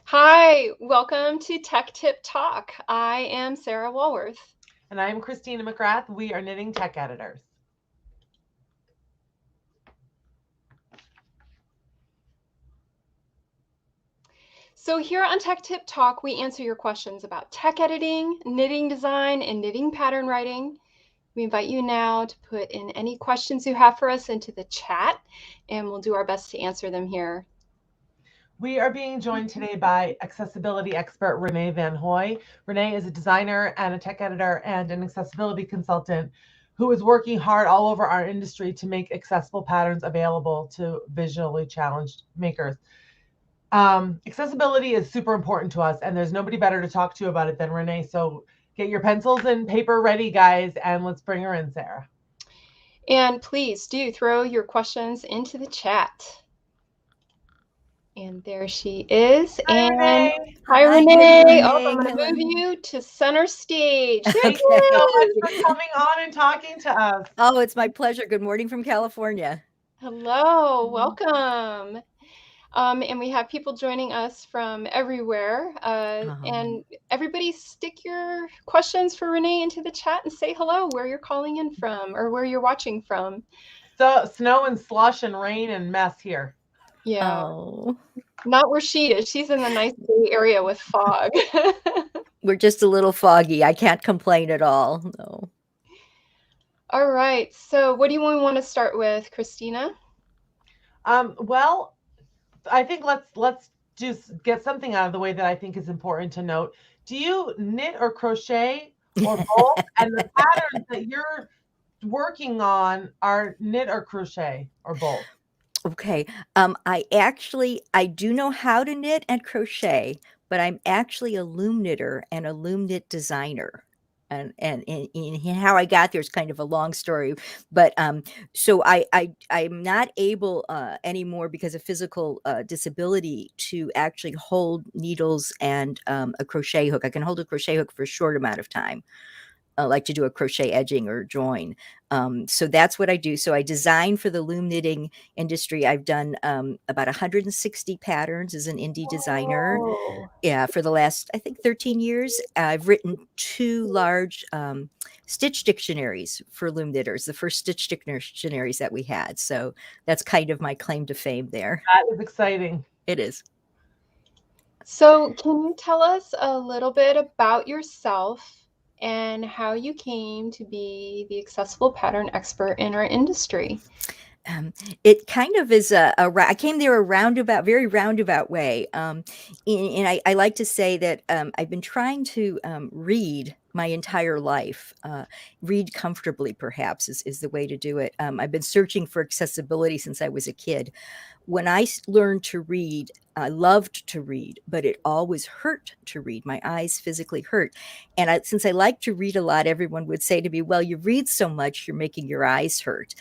Hi, welcome to Tech Tip Talk. I am Sarah Walworth. And I'm Christina McGrath. We are knitting tech editors. So, here on Tech Tip Talk, we answer your questions about tech editing, knitting design, and knitting pattern writing. We invite you now to put in any questions you have for us into the chat, and we'll do our best to answer them here. We are being joined today by accessibility expert Renee Van Hoy. Renee is a designer and a tech editor and an accessibility consultant who is working hard all over our industry to make accessible patterns available to visually challenged makers. Accessibility is super important to us, and there's nobody better to talk to about it than Renee. So get your pencils and paper ready, guys, and let's bring her in, Sarah. And please do throw your questions into the chat. And there she is. Hi, And Renee. hi, Renee. Oh, I'm going to move you to center stage. There Thank you so much for coming on and talking to us. Oh, it's my pleasure. Good morning from California. Hello, welcome. And we have people joining us from everywhere. And everybody stick your questions for Renee into the chat and say hello, where you're calling in from or where you're watching from. So snow and slush and rain and mess here. Yeah. Oh. Not where she is. She's in the nice area with fog. We're just a little foggy. I can't complain at all. No. All right. So what do you want to start with, Christina? Well, I think let's just get something out of the way that I think is important to note. Do you knit or crochet or both? And the patterns that you're working on are knit or crochet or both? Okay. I do know how to knit and crochet, but I'm actually a loom knitter and a loom knit designer. And how I got there is kind of a long story, but so I'm not able anymore because of physical disability to actually hold needles and a crochet hook. I can hold a crochet hook for a short amount of time. Like to do a crochet edging or join. So that's what I do. So I design for the loom knitting industry. I've done about 160 patterns as an indie designer. Yeah, for the last, I think, 13 years. I've written 2 large stitch dictionaries for loom knitters, the first stitch dictionaries that we had. So that's kind of my claim to fame there. That is exciting. It is. So can you tell us a little bit about yourself and how you came to be the accessible pattern expert in our industry? It kind of is I came there very roundabout way. And I like to say that I've been trying to read my entire life. Read comfortably, perhaps, is the way to do it. I've been searching for accessibility since I was a kid. When I learned to read, I loved to read, but it always hurt to read. My eyes physically hurt. And since I like to read a lot, everyone would say to me, well, you read so much, you're making your eyes hurt.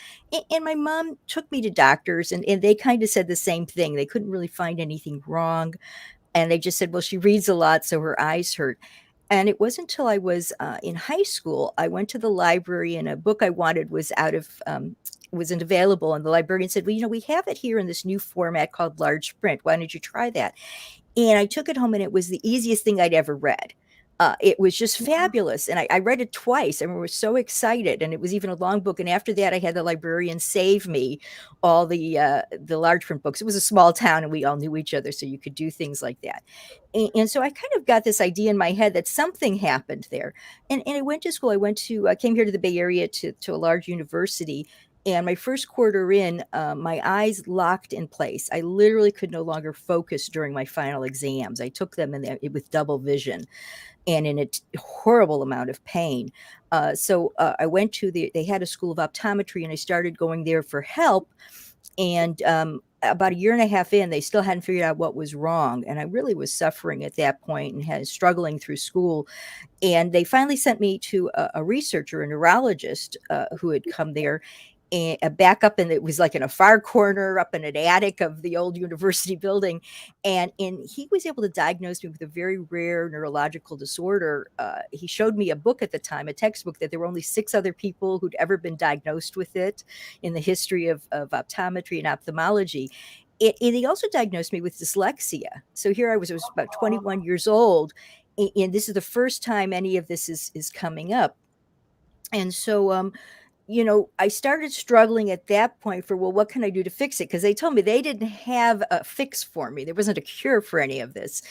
And my mom took me to doctors, and they kind of said the same thing. They couldn't really find anything wrong. And they just said, well, she reads a lot, so her eyes hurt. And it wasn't until I was in high school, I went to the library, and a book I wanted wasn't available. And the librarian said, well, we have it here in this new format called large print. Why don't you try that? And I took it home, and it was the easiest thing I'd ever read. It was just fabulous. And I read it twice and we were so excited. And it was even a long book. And after that, I had the librarian save me all the large print books. It was a small town and we all knew each other, so you could do things like that. And so I kind of got this idea in my head that something happened there. And I went to school. I came here to the Bay Area to a large university. And my first quarter in, my eyes locked in place. I literally could no longer focus during my final exams. I took them with double vision and in a horrible amount of pain. So I went to they had a school of optometry, and I started going there for help. And about a year and a half in, they still hadn't figured out what was wrong. And I really was suffering at that point and had struggling through school. And they finally sent me to a researcher, a neurologist who had come there. And back up, and it was like in a far corner up in an attic of the old university building, and he was able to diagnose me with a very rare neurological disorder. He showed me a book at the time, a textbook, that there were only 6 other people who'd ever been diagnosed with it in the history of optometry and ophthalmology. they also diagnosed me with dyslexia. So here I was about 21 years old, and this is the first time any of this is coming up. And so I started struggling at that point for, well, what can I do to fix it? Because they told me they didn't have a fix for me. There wasn't a cure for any of this.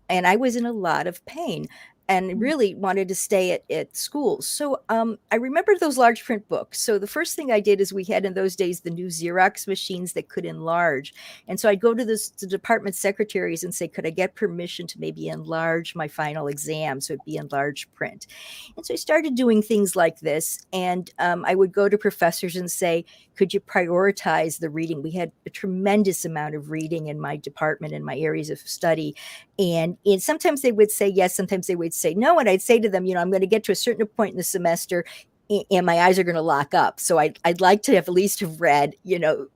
And I was in a lot of pain and really wanted to stay at school. So I remember those large print books. So the first thing I did is, we had in those days the new Xerox machines that could enlarge. And so I'd go to the department secretaries and say, could I get permission to maybe enlarge my final exam so it'd be in large print? And so I started doing things like this. And I would go to professors and say, could you prioritize the reading? We had a tremendous amount of reading in my department and my areas of study. And sometimes they would say yes, sometimes they would say no. And I'd say to them, I'm going to get to a certain point in the semester and my eyes are going to lock up. So I'd like to have at least have read,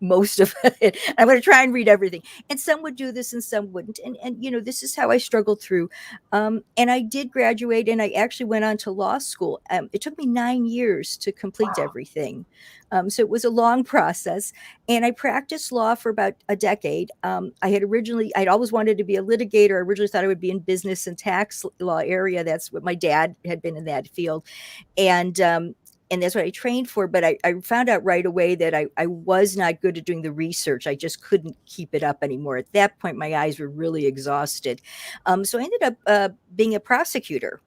most of it. I'm going to try and read everything. And some would do this and some wouldn't. And this is how I struggled through. And I did graduate, and I actually went on to law school. It took me 9 years to complete everything. So it was a long process, and I practiced law for about a decade. I'd always wanted to be a litigator. I originally thought I would be in business and tax law area. That's what my dad had been in that field. And that's what I trained for. But I found out right away that I was not good at doing the research. I just couldn't keep it up anymore. At that point, my eyes were really exhausted. So I ended up being a prosecutor,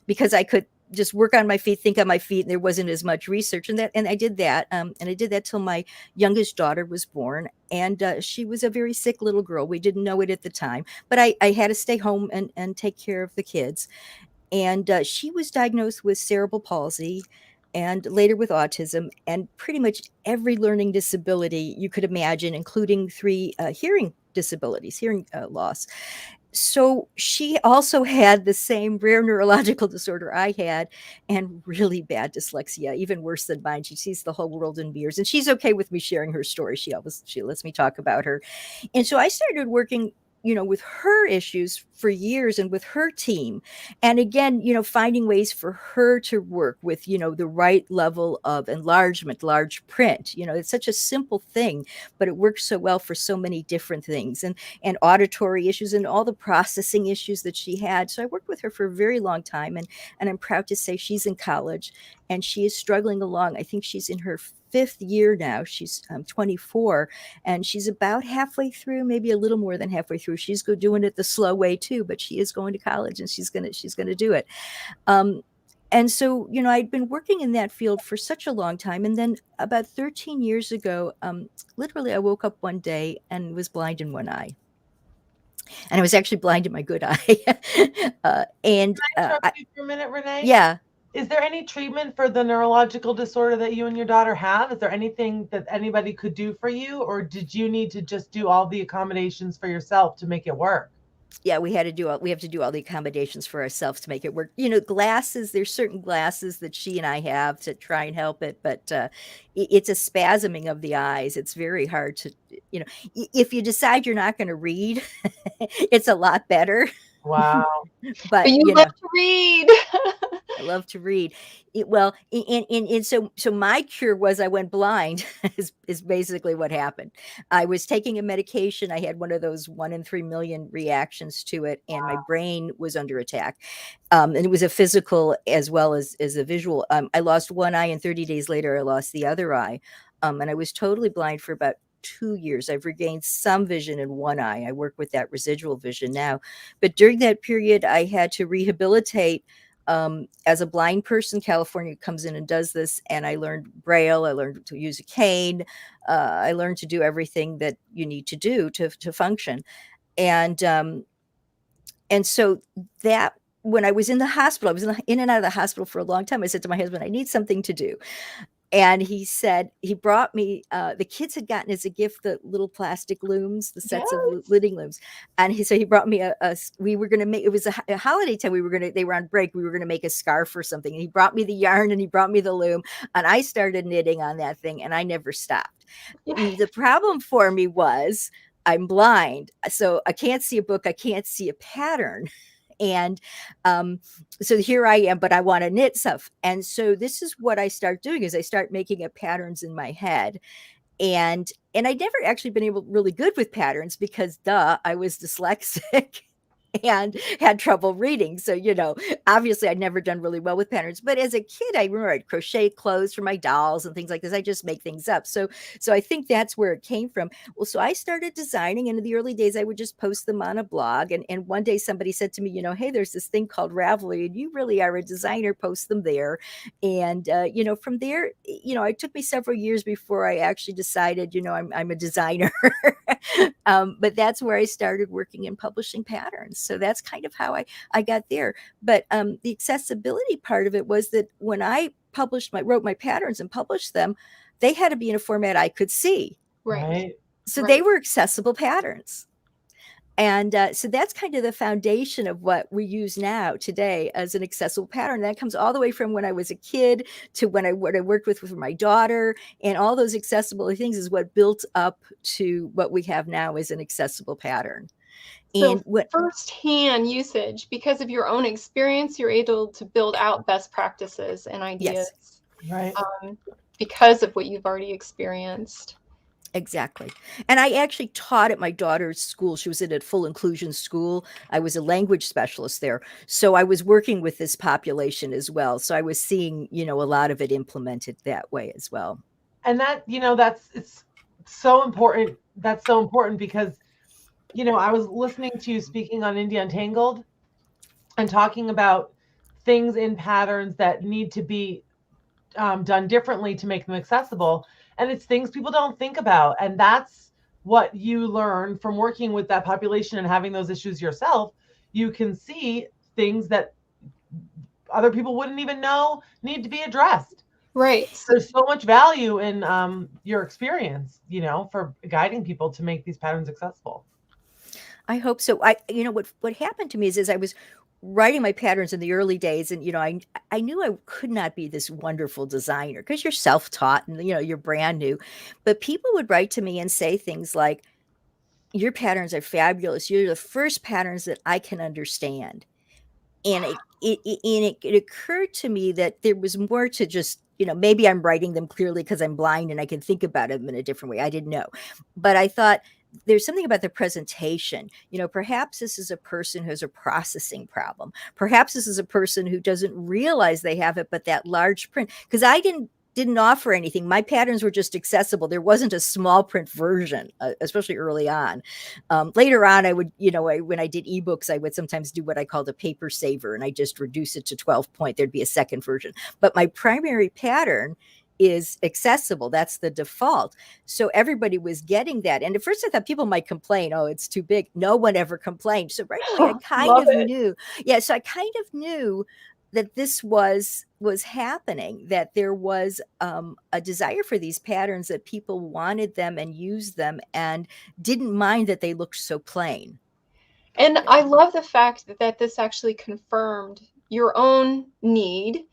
because I could just work on my feet, think on my feet, and there wasn't as much research. And I did that. And I did that till my youngest daughter was born. And she was a very sick little girl. We didn't know it at the time, but I had to stay home and take care of the kids. And she was diagnosed with cerebral palsy and later with autism, and pretty much every learning disability you could imagine, including 3 hearing disabilities, hearing loss. So she also had the same rare neurological disorder I had, and really bad dyslexia, even worse than mine. She sees the whole world in mirrors, and she's okay with me sharing her story. She lets me talk about her. And so I started working with her issues for years, and with her team. And again, finding ways for her to work with, the right level of enlargement, large print. It's such a simple thing, but it works so well for so many different things, and auditory issues and all the processing issues that she had. So I worked with her for a very long time. And I'm proud to say she's in college, and she is struggling along. I think she's in her 5th year now. She's 24, and she's about halfway through, maybe a little more than halfway through. She's doing it the slow way too, but she is going to college, and she's gonna do it. And so, I'd been working in that field for such a long time. And then about 13 years ago, literally, I woke up one day and was blind in one eye. And I was actually blind in my good eye. Can I interrupt you for a minute, Renee? Yeah. Is there any treatment for the neurological disorder that you and your daughter have? Is there anything that anybody could do for you, or did you need to just do all the accommodations for yourself to make it work? Yeah, we have to do all the accommodations for ourselves to make it work. Glasses, there's certain glasses that she and I have to try and help it, but it's a spasming of the eyes. It's very hard to, if you decide you're not going to read, it's a lot better. Wow. But you love to read. I love to read. So my cure was I went blind is basically what happened. I was taking a medication. I had one of those 1 in 3 million reactions to it, and my brain was under attack. And it was a physical as well as a visual. I lost one eye, and 30 days later, I lost the other eye. And I was totally blind for about 2 years. I've regained some vision in one eye. I work with that residual vision now. But during that period, I had to rehabilitate. As a blind person, California comes in and does this, and I learned Braille. I learned to use a cane. I learned to do everything that you need to do to function. And so that when I was in the hospital, I was in and out of the hospital for a long time. I said to my husband, I need something to do. And he brought me, the kids had gotten as a gift the little plastic looms, the sets of knitting looms. And he brought me we were going to make, it was a holiday time. They were on break. We were going to make a scarf or something. And he brought me the yarn, and he brought me the loom, and I started knitting on that thing, and I never stopped. The problem for me was I'm blind. So I can't see a book. I can't see a pattern. And so here I am, but I want to knit stuff. And so this is what I start doing, is I start making up patterns in my head. And and I'd never actually been able really good with patterns because I was dyslexic and had trouble reading. So, obviously I'd never done really well with patterns. But as a kid, I remember I'd crochet clothes for my dolls and things like this. I just make things up. So I think that's where it came from. Well, so I started designing, and in the early days, I would just post them on a blog. And one day somebody said to me, hey, there's this thing called Ravelry, and you really are a designer, post them there. And, from there, it took me several years before I actually decided, I'm a designer. But that's where I started working in publishing patterns. So that's kind of how I got there. But the accessibility part of it was that when I wrote my patterns and published them, they had to be in a format I could see. Right. So they were accessible patterns. And so that's kind of the foundation of what we use now today as an accessible pattern. That comes all the way from when I was a kid to what I worked with my daughter, and all those accessible things is what built up to what we have now as an accessible pattern. So firsthand usage, because of your own experience, you're able to build out best practices and ideas. Yes. Right. Because of what you've already experienced. Exactly. And I actually taught at my daughter's school. She was in a full inclusion school. I was a language specialist there. So I was working with this population as well. So I was seeing, a lot of it implemented that way as well. And that, it's so important. That's so important because, I was listening to you speaking on India Untangled and talking about things in patterns that need to be done differently to make them accessible. And it's things people don't think about. And that's what you learn from working with that population and having those issues yourself. You can see things that other people wouldn't even know need to be addressed. Right. There's so much value in your experience, for guiding people to make these patterns accessible. I hope so. What happened to me is I was writing my patterns in the early days, and I knew I could not be this wonderful designer because you're self-taught and you're brand new. But people would write to me and say things like, your patterns are fabulous. You're the first patterns that I can understand. And it occurred to me that there was more to just, maybe I'm writing them clearly because I'm blind and I can think about them in a different way. I didn't know. But I thought, there's something about the presentation. Perhaps this is a person who has a processing problem. Perhaps this is a person who doesn't realize they have it, but that large print, because I didn't offer anything. My patterns were just accessible. There wasn't a small print version, especially early on. Later on, I would, when I did ebooks, I would sometimes do what I called a paper saver, and I just reduce it to 12 point. There'd be a second version. But my primary pattern is accessible. That's the default. So everybody was getting that. And at first I thought people might complain, oh, it's too big. No one ever complained. So right away, I kind of knew. Yeah. So I kind of knew that this was happening, that there was a desire for these patterns, that people wanted them and used them and didn't mind that they looked so plain. And I love the fact that this actually confirmed your own need.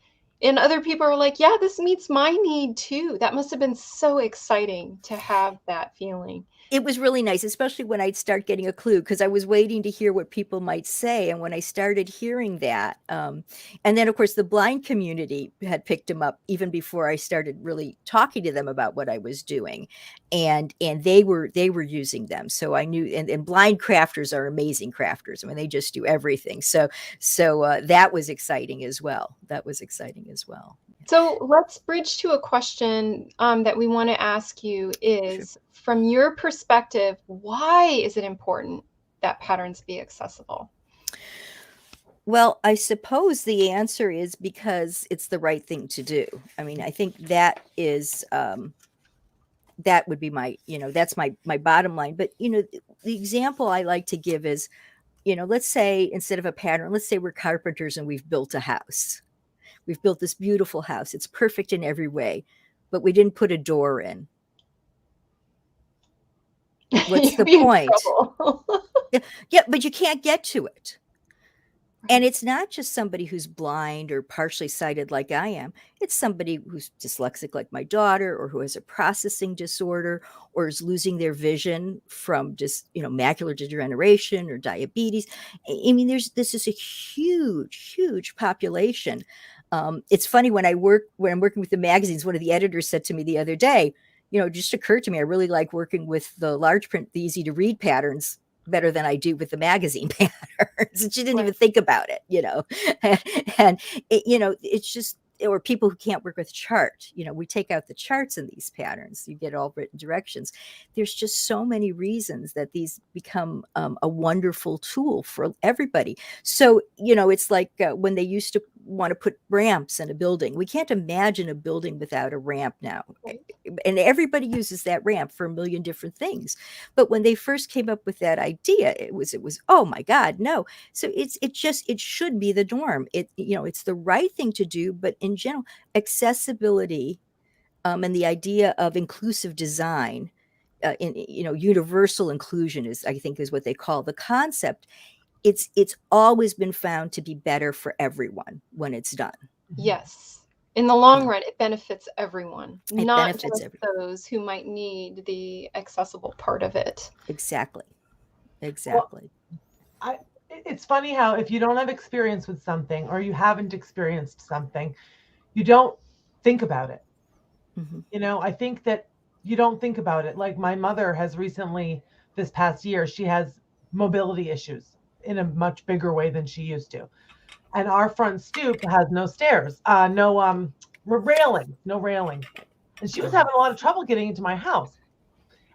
And other people are like, yeah, this meets my need too. That must have been so exciting to have that feeling. It was really nice, especially when I'd start getting a clue, because I was waiting to hear what people might say. And when I started hearing that, and then of course the blind community had picked them up even before I started really talking to them about what I was doing, and they were using them. So I knew, and blind crafters are amazing crafters. I mean, they just do everything. So that was exciting as well. So let's bridge to a question that we want to ask you is, sure, from your perspective, why is it important that patterns be accessible? Well, I suppose the answer is because it's the right thing to do. I mean, I think that is, that would be my, that's my bottom line. But, the example I like to give is, let's say instead of a pattern, let's say we're carpenters and we've built a house. We've built this beautiful house. It's perfect in every way, but we didn't put a door in. What's the point? Yeah, but you can't get to it. And it's not just somebody who's blind or partially sighted like I am. It's somebody who's dyslexic like my daughter, or who has a processing disorder, or is losing their vision from just, macular degeneration or diabetes. I mean, this is a huge, huge population. It's funny, when I'm working with the magazines, one of the editors said to me the other day, it just occurred to me, I really like working with the large print, the easy to read patterns better than I do with the magazine patterns. And she didn't even think about it, and it's just, or people who can't work with chart, we take out the charts in these patterns, you get all written directions. There's just so many reasons that these become a wonderful tool for everybody. So, it's like when they used to want to put ramps in a building. We can't imagine a building without a ramp now. Right. And everybody uses that ramp for a million different things. But when they first came up with that idea, it was, oh my God, no. So it should be the norm. It's the right thing to do, but in general, accessibility and the idea of inclusive design, universal inclusion is, I think, is what they call the concept. It's always been found to be better for everyone when it's done. Yes. In the long run, it benefits everyone, not benefits just those who might need the accessible part of it. Exactly. Well, it's funny how if you don't have experience with something or you haven't experienced something, you don't think about it. I think that you don't think about it. Like my mother has recently, this past year, she has mobility issues in a much bigger way than she used to. And our front stoop has no stairs, no railing. And she was having a lot of trouble getting into my house.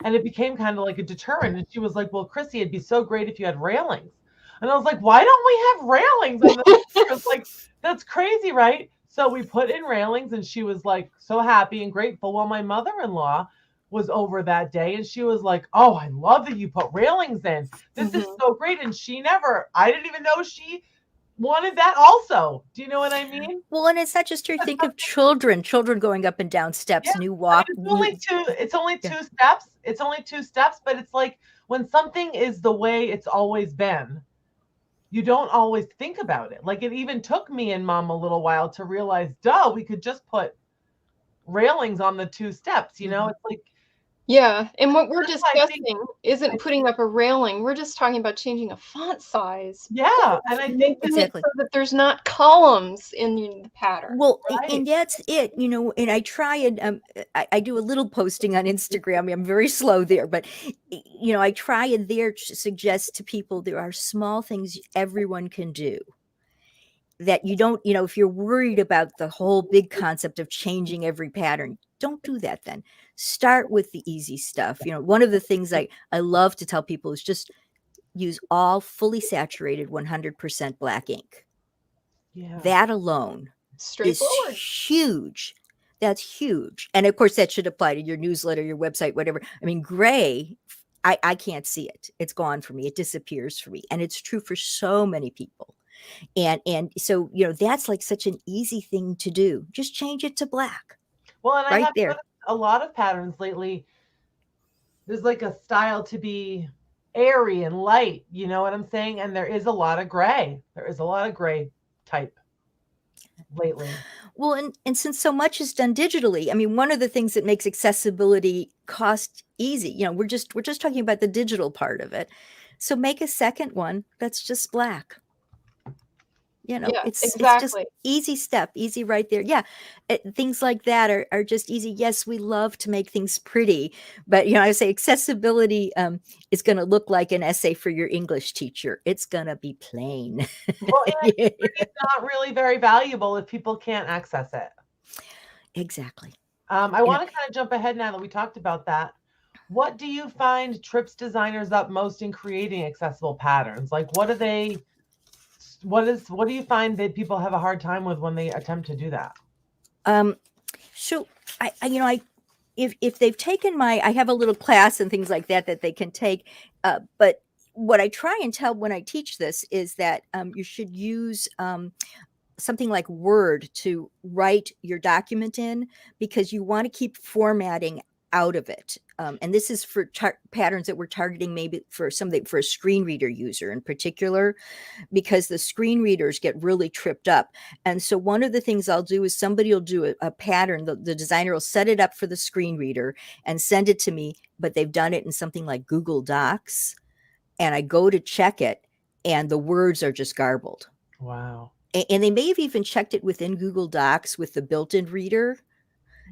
And it became kind of like a deterrent. And she was like, well, Chrissy, it'd be so great if you had railings. And I was like, why don't we have railings on the stairs? Like, that's crazy, right? So we put in railings and she was like so happy and grateful. Well, my mother-in-law was over that day and she was like, oh, I love that you put railings in. This is so great. And I didn't even know she wanted that also. Do you know what I mean? Well, and it's not just her. Think of children going up and down steps, new walk. It's only two steps. It's only 2 steps, but it's like when something is the way it's always been, you don't always think about it. Like it even took me and Mom a little while to realize, we could just put railings on the 2 steps, It's like, yeah, and what we're discussing isn't putting up a railing. We're just talking about changing a font size. Yeah, and I think exactly so that there's not columns in the pattern. Well, and that's it, and I try and I do a little posting on Instagram. I'm very slow there, but I try and there suggest to people there are small things everyone can do that you don't, if you're worried about the whole big concept of changing every pattern, don't do that then. Start with the easy stuff. One of the things I love to tell people is just use all fully saturated 100% black ink. Yeah. That alone is huge. That's huge. And of course, that should apply to your newsletter, your website, whatever. I mean, gray, I can't see it. It's gone for me. It disappears for me. And it's true for so many people. And so, that's like such an easy thing to do. Just change it to black. Well, and I have noticed a lot of patterns lately. There's like a style to be airy and light, you know what I'm saying? And there is a lot of gray. There is a lot of gray type lately. Well, and since so much is done digitally, I mean, one of the things that makes accessibility cost easy, we're just talking about the digital part of it. So make a second one that's just black. It's just easy step, easy right there. Yeah. Things like that are just easy. Yes, we love to make things pretty, but I say accessibility is going to look like an essay for your English teacher. It's going to be plain. Well, it's not really very valuable if people can't access it. Exactly. I want to kind of jump ahead now that we talked about that. What do you find trips designers up most in creating accessible patterns? Like, what do you find that people have a hard time with when they attempt to do that? So if they've taken I have a little class and things like that they can take. But what I try and tell when I teach this is that you should use something like Word to write your document in, because you want to keep formatting out of it. And this is for patterns that we're targeting, maybe for something for a screen reader user in particular, because the screen readers get really tripped up. And so one of the things I'll do is somebody will do a pattern. The designer will set it up for the screen reader and send it to me, but they've done it in something like Google Docs. And I go to check it and the words are just garbled. Wow. And they may have even checked it within Google Docs with the built-in reader.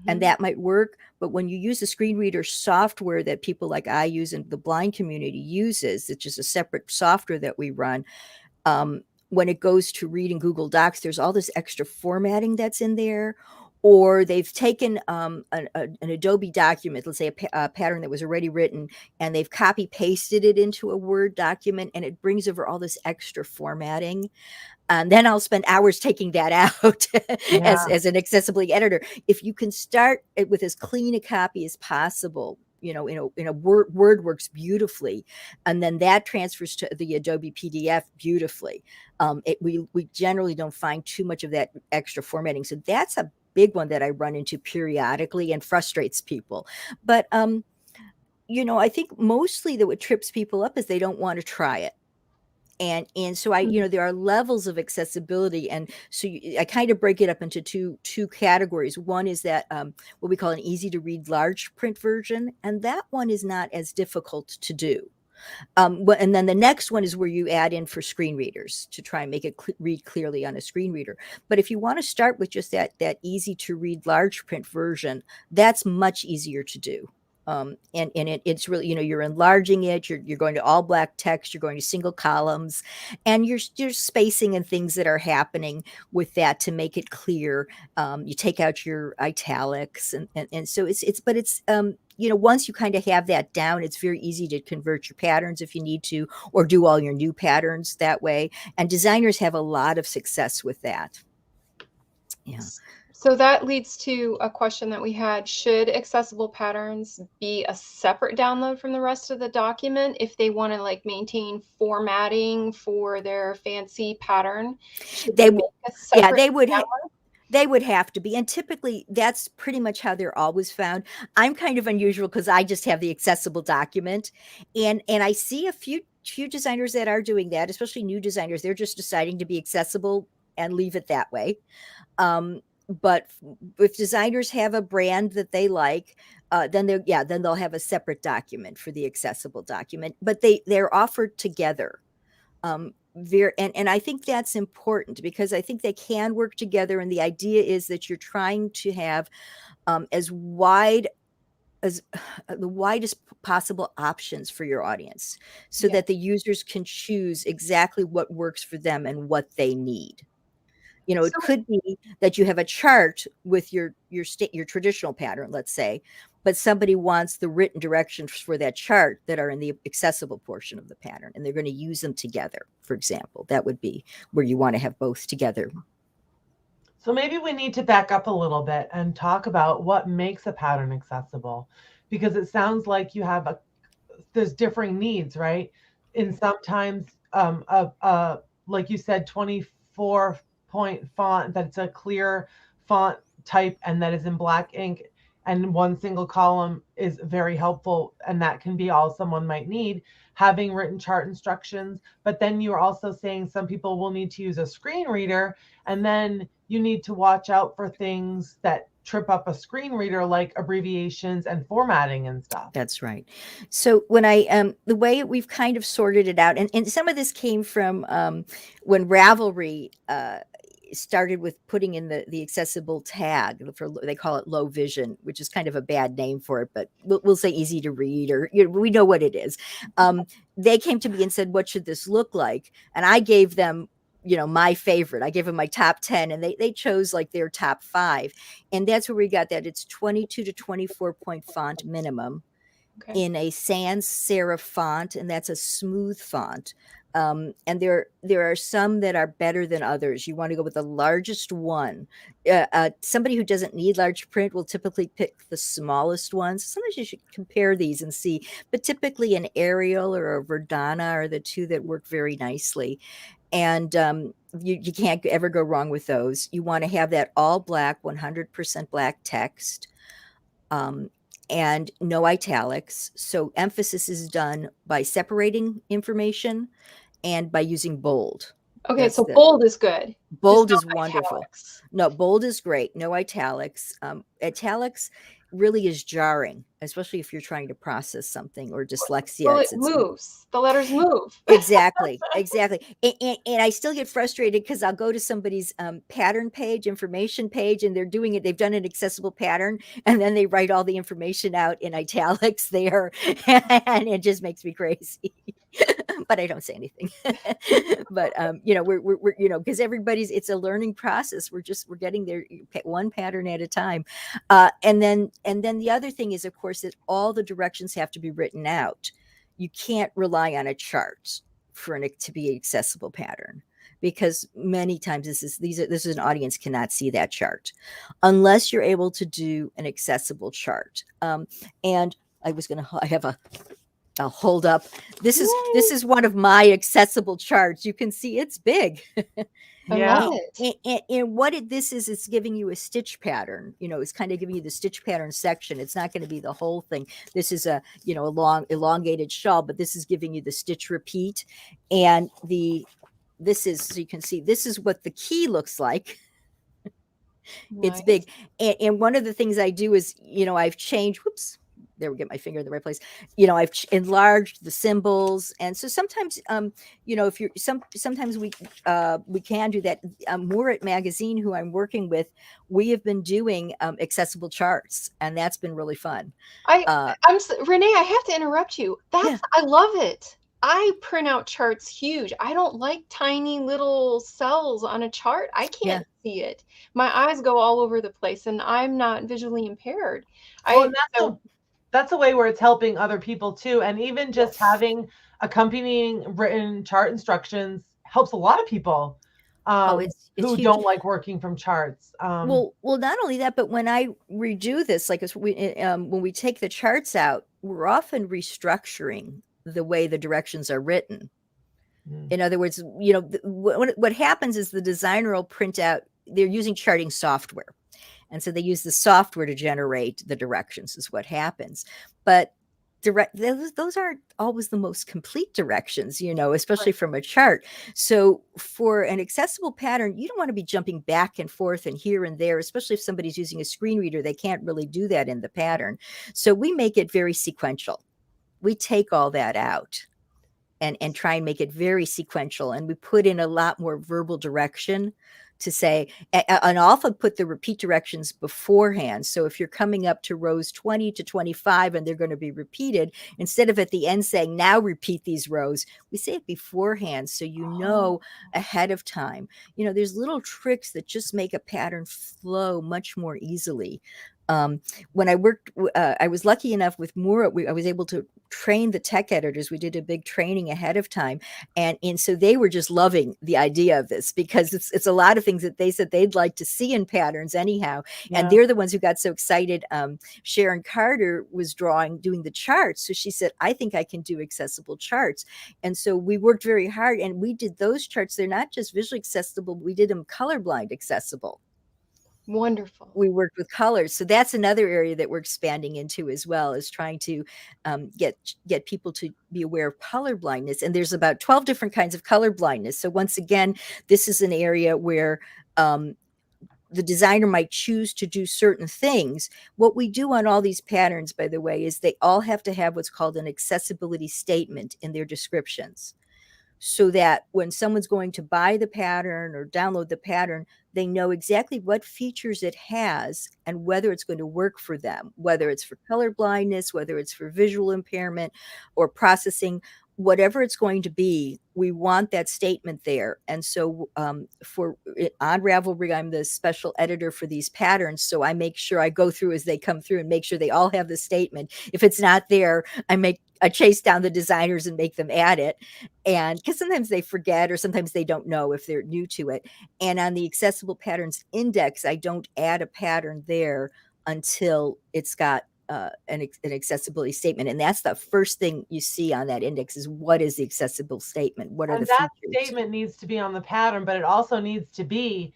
and that might work. But when you use the screen reader software that people like I use and the blind community uses, it's just a separate software that we run. When it goes to reading Google Docs, there's all this extra formatting that's in there. Or they've taken an Adobe document, let's say a pattern that was already written, and they've copy pasted it into a Word document, and it brings over all this extra formatting. And then I'll spend hours taking that out as an accessibility editor. If you can start it with as clean a copy as possible, in a Word works beautifully, and then that transfers to the Adobe PDF beautifully. We generally don't find too much of that extra formatting, so that's a big one that I run into periodically and frustrates people. But I think mostly that what trips people up is they don't want to try it. And so there are levels of accessibility, and so I kind of break it up into two categories. One is that what we call an easy to read large print version, and that one is not as difficult to do. And then the next one is where you add in for screen readers to try and make it read clearly on a screen reader. But if you want to start with just that easy to read large print version, that's much easier to do. And it's really, you're enlarging it, you're going to all black text, you're going to single columns, and you're spacing and things that are happening with that to make it clear. You take out your italics, and so it's once you kind of have that down, it's very easy to convert your patterns if you need to, or do all your new patterns that way. And designers have a lot of success with that. Yeah. So that leads to a question that we had. Should accessible patterns be a separate download from the rest of the document if they want to maintain formatting for their fancy pattern? They would have to be. And typically that's pretty much how they're always found. I'm kind of unusual because I just have the accessible document. And I see a few designers that are doing that, especially new designers. They're just deciding to be accessible and leave it that way. But if designers have a brand that they like, then they'll have a separate document for the accessible document, but they're offered together. And I think that's important because I think they can work together. And the idea is that you're trying to have as wide as the widest possible options for your audience so that the users can choose exactly what works for them and what they need. It could be that you have a chart with your traditional pattern, let's say, but somebody wants the written directions for that chart that are in the accessible portion of the pattern, and they're going to use them together, for example. That would be where you want to have both together. So maybe we need to back up a little bit and talk about what makes a pattern accessible, because it sounds like there's differing needs, right? In sometimes, like you said, 24-point font that's a clear font type and that is in black ink, and one single column is very helpful, and that can be all someone might need, having written chart instructions. But then you're also saying some people will need to use a screen reader, and then you need to watch out for things that trip up a screen reader, like abbreviations and formatting and stuff. That's right. So when the way we've kind of sorted it out, and some of this came from when Ravelry started with putting in the accessible tag they call it low vision, which is kind of a bad name for it, but we'll say easy to read, or we know what it is. They came to me and said, what should this look like? And I gave them my favorite. I gave them my top 10, and they chose their top 5. And that's where we got that. It's 22 to 24 point font minimum in a sans serif font, and that's a smooth font. And there are some that are better than others. You want to go with the largest one. Somebody who doesn't need large print will typically pick the smallest ones. Sometimes you should compare these and see, but typically an Arial or a Verdana are the two that work very nicely. And you can't ever go wrong with those. You want to have that all black, 100% black text, and no italics. So emphasis is done by separating information and by using bold. Okay, so bold is good. Bold is wonderful. No, bold is great. No italics. Italics really is jarring especially if you're trying to process something or dyslexia. Well, it moves. The letters move. Exactly, exactly. And I still get frustrated because I'll go to somebody's pattern page, information page, and they're doing it. They've done an accessible pattern, and then they write all the information out in italics there, and it just makes me crazy. But I don't say anything. But we're because it's a learning process. We're getting there one pattern at a time, and then the other thing is, of course, that all the directions have to be written out. You can't rely on a chart to be an accessible pattern, because many times this is an audience cannot see that chart unless you're able to do an accessible chart. And I have I'll hold up. This is one of my accessible charts. You can see it's big. I love Yeah. it. And what this is, it's giving you a stitch pattern. It's kind of giving you the stitch pattern section. It's not going to be the whole thing. This is a long elongated shawl, but this is giving you the stitch repeat. And this is, so you can see, this is what the key looks like. It's Nice. big. And one of the things I do is, I've changed, whoops, there we get my finger in the right place. I've enlarged the symbols. And so sometimes, if you're sometimes we can do that. Moorit magazine, who I'm working with, we have been doing accessible charts, and that's been really fun. Renee, I have to interrupt you. Yeah. I love it. I print out charts huge. I don't like tiny little cells on a chart. I can't see it. My eyes go all over the place, and I'm not visually impaired. Well, and that's a way where it's helping other people too. And even just having accompanying written chart instructions helps a lot of people it's who huge. don't like working from charts. Well, not only that, but when I redo this, like when we take the charts out, we're often restructuring the way the directions are written. In other words, what happens is the designer will print out, they're using charting software. And so they use the software to generate the directions, is what happens. But those aren't always the most complete directions, especially from a chart. So for an accessible pattern, you don't want to be jumping back and forth and here and there, especially if somebody's using a screen reader. They can't really do that in the pattern. So we make it very sequential. We take all that out and try and make it very sequential. And we put in a lot more verbal direction to say, and often put the repeat directions beforehand. So if you're coming up to rows 20 to 25 and they're going to be repeated, instead of at the end saying, now repeat these rows, we say it beforehand. So ahead of time. There's little tricks that just make a pattern flow much more easily. When I worked, I was lucky enough with Moorit, I was able to train the tech editors. We did a big training ahead of time. And so they were just loving the idea of this, because it's a lot of things that they said they'd like to see in patterns anyhow. Yeah. And they're the ones who got so excited. Sharon Carter was doing the charts. So she said, I think I can do accessible charts. And so we worked very hard, and we did those charts. They're not just visually accessible, but we did them colorblind accessible. Wonderful. We worked with colors. So that's another area that we're expanding into as well, is trying to get people to be aware of color blindness. And there's about 12 different kinds of color blindness. So once again, this is an area where the designer might choose to do certain things. What we do on all these patterns, by the way, is they all have to have what's called an accessibility statement in their descriptions, so that when someone's going to buy the pattern or download the pattern, they know exactly what features it has and whether it's going to work for them, whether it's for color blindness, whether it's for visual impairment or processing, whatever it's going to be. We want that statement there. And so on Ravelry, I'm the special editor for these patterns. So I make sure I go through as they come through and make sure they all have the statement. If it's not there, I chase down the designers and make them add it. And because sometimes they forget, or sometimes they don't know if they're new to it. And on the accessible patterns index, I don't add a pattern there until it's got an accessibility statement. And that's the first thing you see on that index, is what is the accessible statement? What are the features? That statement needs to be on the pattern, but it also needs to be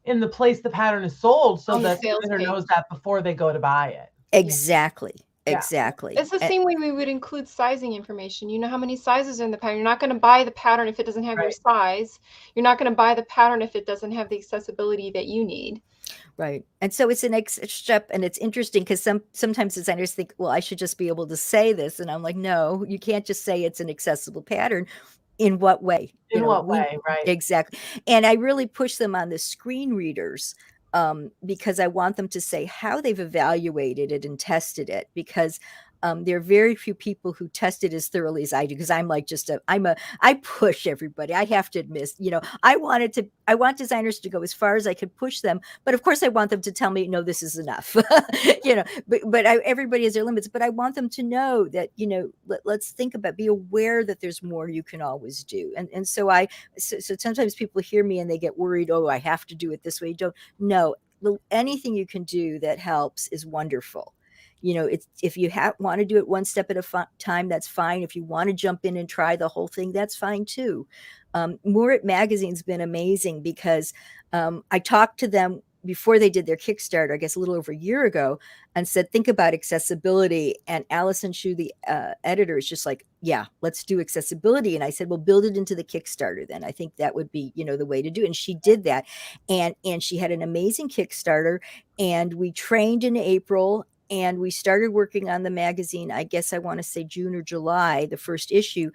in the place the pattern is sold, so that the visitor knows that before they go to buy it. Exactly. exactly. It's the same way we would include sizing information. You know how many sizes are in the pattern. You're not going to buy the pattern if it doesn't have your size. You're not going to buy the pattern if it doesn't have the accessibility that you need. Right. And so it's an extra step, and it's interesting because sometimes designers think, well, I should just be able to say this. And I'm like, no, you can't just say it's an accessible pattern. In what way? In what way, right? Exactly. And I really push them on the screen readers, because I want them to say how they've evaluated it and tested it, because there are very few people who test it as thoroughly as I do, because I'm like I push everybody. I have to admit, I want designers to go as far as I could push them, but of course I want them to tell me, no, this is enough. But everybody has their limits, but I want them to know that, let's think about, be aware that there's more you can always do. And so sometimes people hear me and they get worried, oh, I have to do it this way. Don't, no, anything you can do that helps is wonderful. It's, if you want to do it one step at a time, that's fine. If you want to jump in and try the whole thing, that's fine too. Moorit magazine's been amazing because I talked to them before they did their Kickstarter, I guess a little over a year ago, and said, think about accessibility. And Allison Shu, the editor, is just like, yeah, let's do accessibility. And I said, well, build it into the Kickstarter then. I think that would be, the way to do it. And she did that. And she had an amazing Kickstarter, and we trained in April, and we started working on the magazine, I guess I want to say June or July, the first issue.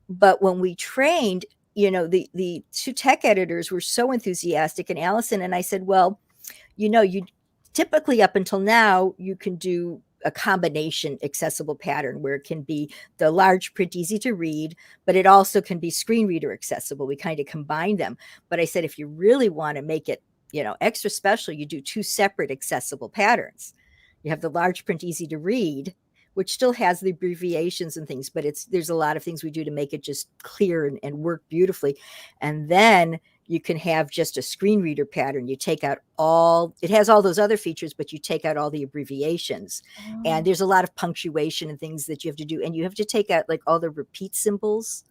But when we trained, the two tech editors were so enthusiastic, and Allison and I said, well, you typically up until now, you can do a combination accessible pattern where it can be the large print, easy to read, but it also can be screen reader accessible. We kind of combine them. But I said, if you really want to make it, extra special, you do two separate accessible patterns. You have the large print, easy to read, which still has the abbreviations and things, but there's a lot of things we do to make it just clear and work beautifully. And then you can have just a screen reader pattern. You take out it has all those other features, but you take out all the abbreviations. And there's a lot of punctuation and things that you have to do. And you have to take out like all the repeat symbols,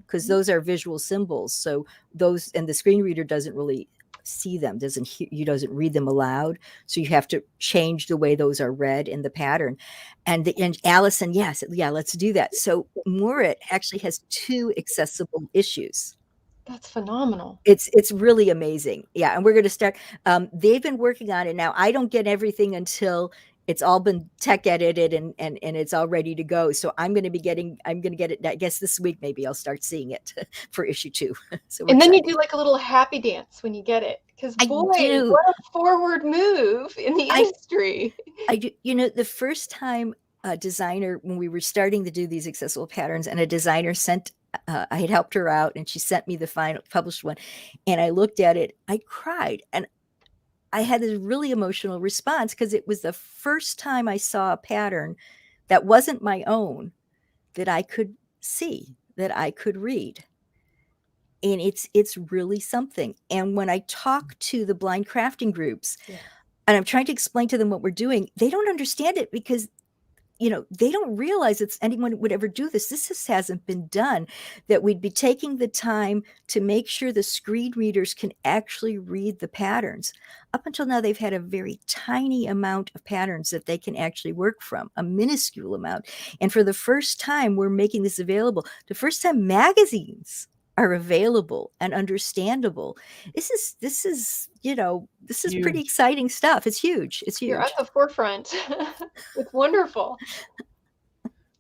because those are visual symbols. So those, and the screen reader doesn't really see them, doesn't read them aloud. So you have to change the way those are read in the pattern. And Allison, yes, yeah, let's do that. So Moorit actually has 2 accessible issues. That's phenomenal. It's really amazing. Yeah. And we're going to start, they've been working on it. Now I don't get everything until it's all been tech edited and it's all ready to go. So I'm going to get it, I guess this week, maybe I'll start seeing it for issue 2. So and then you do like a little happy dance when you get it. Because boy, what a forward move in the industry. I do. The first time a designer, when we were starting to do these accessible patterns, and a designer sent, I had helped her out, and she sent me the final published one, and I looked at it, I cried, and I had a really emotional response because it was the first time I saw a pattern that wasn't my own, that I could see, that I could read. And it's really something. And when I talk to the blind crafting groups, and I'm trying to explain to them what we're doing, they don't understand it because they don't realize it's anyone would ever do this. This just hasn't been done, that we'd be taking the time to make sure the screen readers can actually read the patterns. Up until now, they've had a very tiny amount of patterns that they can actually work from, a minuscule amount. And for the first time, we're making this available. The first time magazines are available and understandable. This is huge. Pretty exciting stuff. It's huge. It's huge. You're at the forefront. It's wonderful.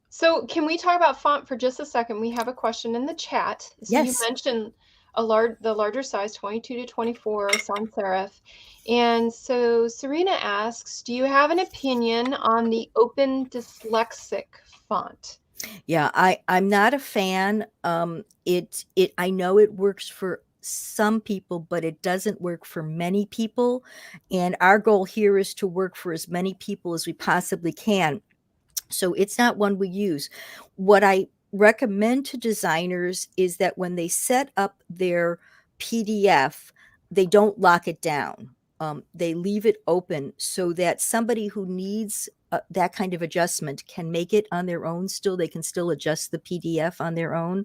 So can we talk about font for just a second? We have a question in the chat. So yes. You mentioned the larger size, 22 to 24 sans serif. And so Serena asks, do you have an opinion on the open dyslexic font? Yeah, I'm not a fan. I know it works for some people, but it doesn't work for many people. And our goal here is to work for as many people as we possibly can. So it's not one we use. What I recommend to designers is that when they set up their PDF, they don't lock it down. They leave it open so that somebody who needs that kind of adjustment can make it on their own. Still, they can still adjust the PDF on their own.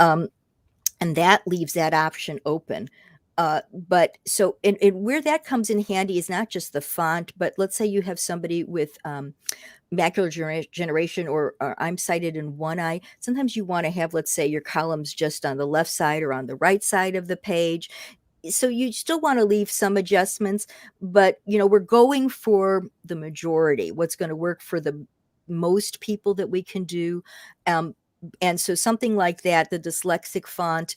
And that leaves that option open. But so, and where that comes in handy is not just the font, but let's say you have somebody with macular degeneration, or I'm sighted in one eye. Sometimes you want to have, let's say, your columns just on the left side or on the right side of the page. So you still want to leave some adjustments, but we're going for the majority, what's going to work for the most people that we can do. And so something like that, the dyslexic font,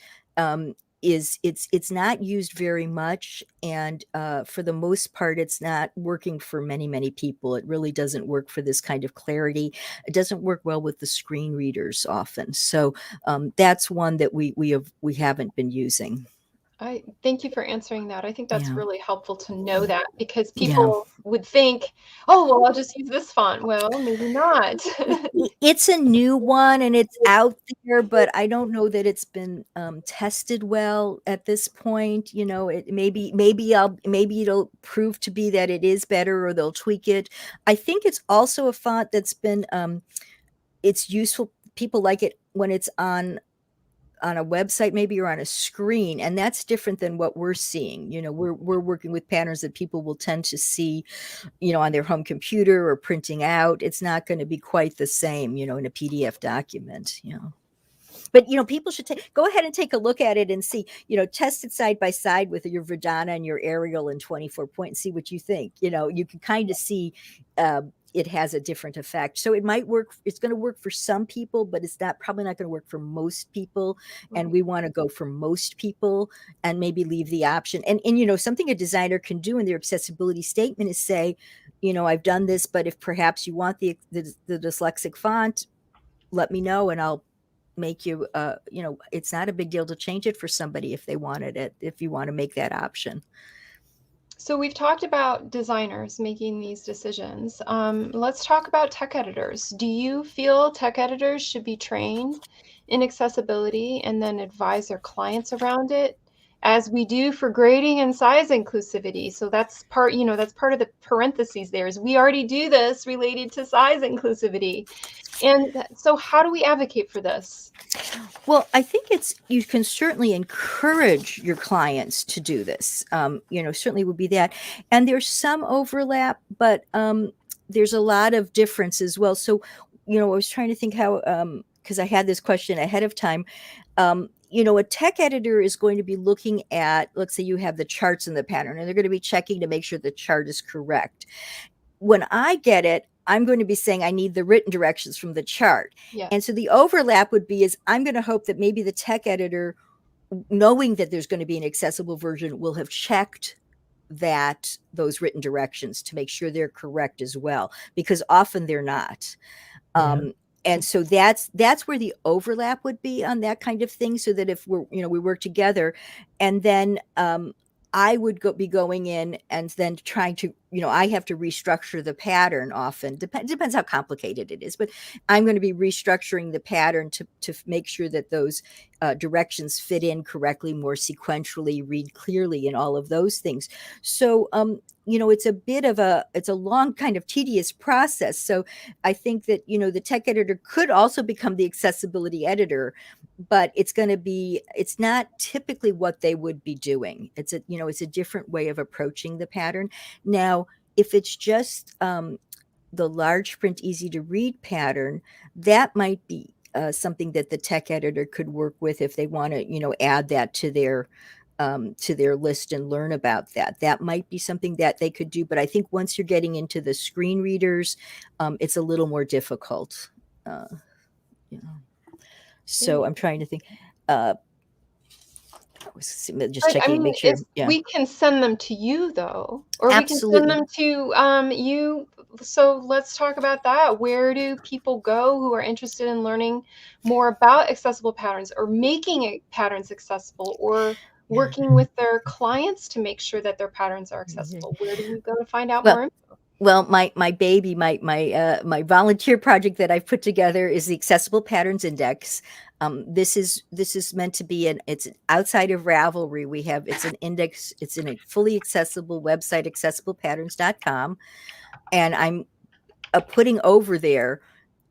it's not used very much, and for the most part it's not working for many people. It really doesn't work for this kind of clarity. It doesn't work well with the screen readers often. So that's one that we haven't been using. I thank you for answering that. I think that's Yeah. really helpful to know that, because Yeah. people would think, oh, well, I'll just use this font. Well, maybe not. It's a new one and it's out there, but I don't know that it's been tested well at this point. Maybe it'll prove to be that it is better, or they'll tweak it. I think it's also a font that's been it's useful. People like it when it's on a website maybe, or on a screen, and that's different than what we're seeing. We're working with patterns that people will tend to see on their home computer or printing out. It's not going to be quite the same in a PDF document. But people should go ahead and take a look at it and see, test it side by side with your Verdana and your Arial and 24 point and see what you think. You can kind of see it has a different effect. So it might work. It's going to work for some people, but it's probably not going to work for most people. And we want to go for most people and maybe leave the option. And something a designer can do in their accessibility statement is say, I've done this, but if perhaps you want the dyslexic font, let me know and I'll make you it's not a big deal to change it for somebody if they wanted it, if you want to make that option. So we've talked about designers making these decisions. Let's talk about tech editors. Do you feel tech editors should be trained in accessibility and then advise their clients around it, as we do for grading and size inclusivity? So that's part of the parentheses there, is we already do this related to size inclusivity. And so how do we advocate for this? Well, I think you can certainly encourage your clients to do this. Certainly would be that. And there's some overlap, but there's a lot of difference as well. So, I was trying to think how, because I had this question ahead of time. A tech editor is going to be looking at, let's say you have the charts in the pattern, and they're going to be checking to make sure the chart is correct. When I get it, I'm going to be saying I need the written directions from the chart. Yeah. And so the overlap would be is I'm going to hope that maybe the tech editor, knowing that there's going to be an accessible version, will have checked those written directions to make sure they're correct as well, because often they're not. And so that's where the overlap would be on that kind of thing, so that if we work together, and then I would be going in and then trying to, I have to restructure the pattern often. Depends how complicated it is, but I'm going to be restructuring the pattern to make sure that those directions fit in correctly, more sequentially, read clearly, and all of those things. So, it's a long kind of tedious process. So I think that, the tech editor could also become the accessibility editor, but it's not typically what they would be doing. It's a different way of approaching the pattern. Now, if it's just the large print, easy to read pattern, that might be something that the tech editor could work with if they want to, add that to their list and learn about that. That might be something that they could do. But I think once you're getting into the screen readers, it's a little more difficult. So I'm trying to think. Just checking to make sure. Yeah. We can send them to you, though, or Absolutely. we can send them to you. So let's talk about that. Where do people go who are interested in learning more about accessible patterns, or making patterns accessible, or working with their clients to make sure that their patterns are accessible? Where do you go to find out more info? Well, my baby, my volunteer project that I've put together is the Accessible Patterns Index. This is meant to be it's outside of Ravelry. It's an index. It's in a fully accessible website, accessiblepatterns.com, and I'm putting over there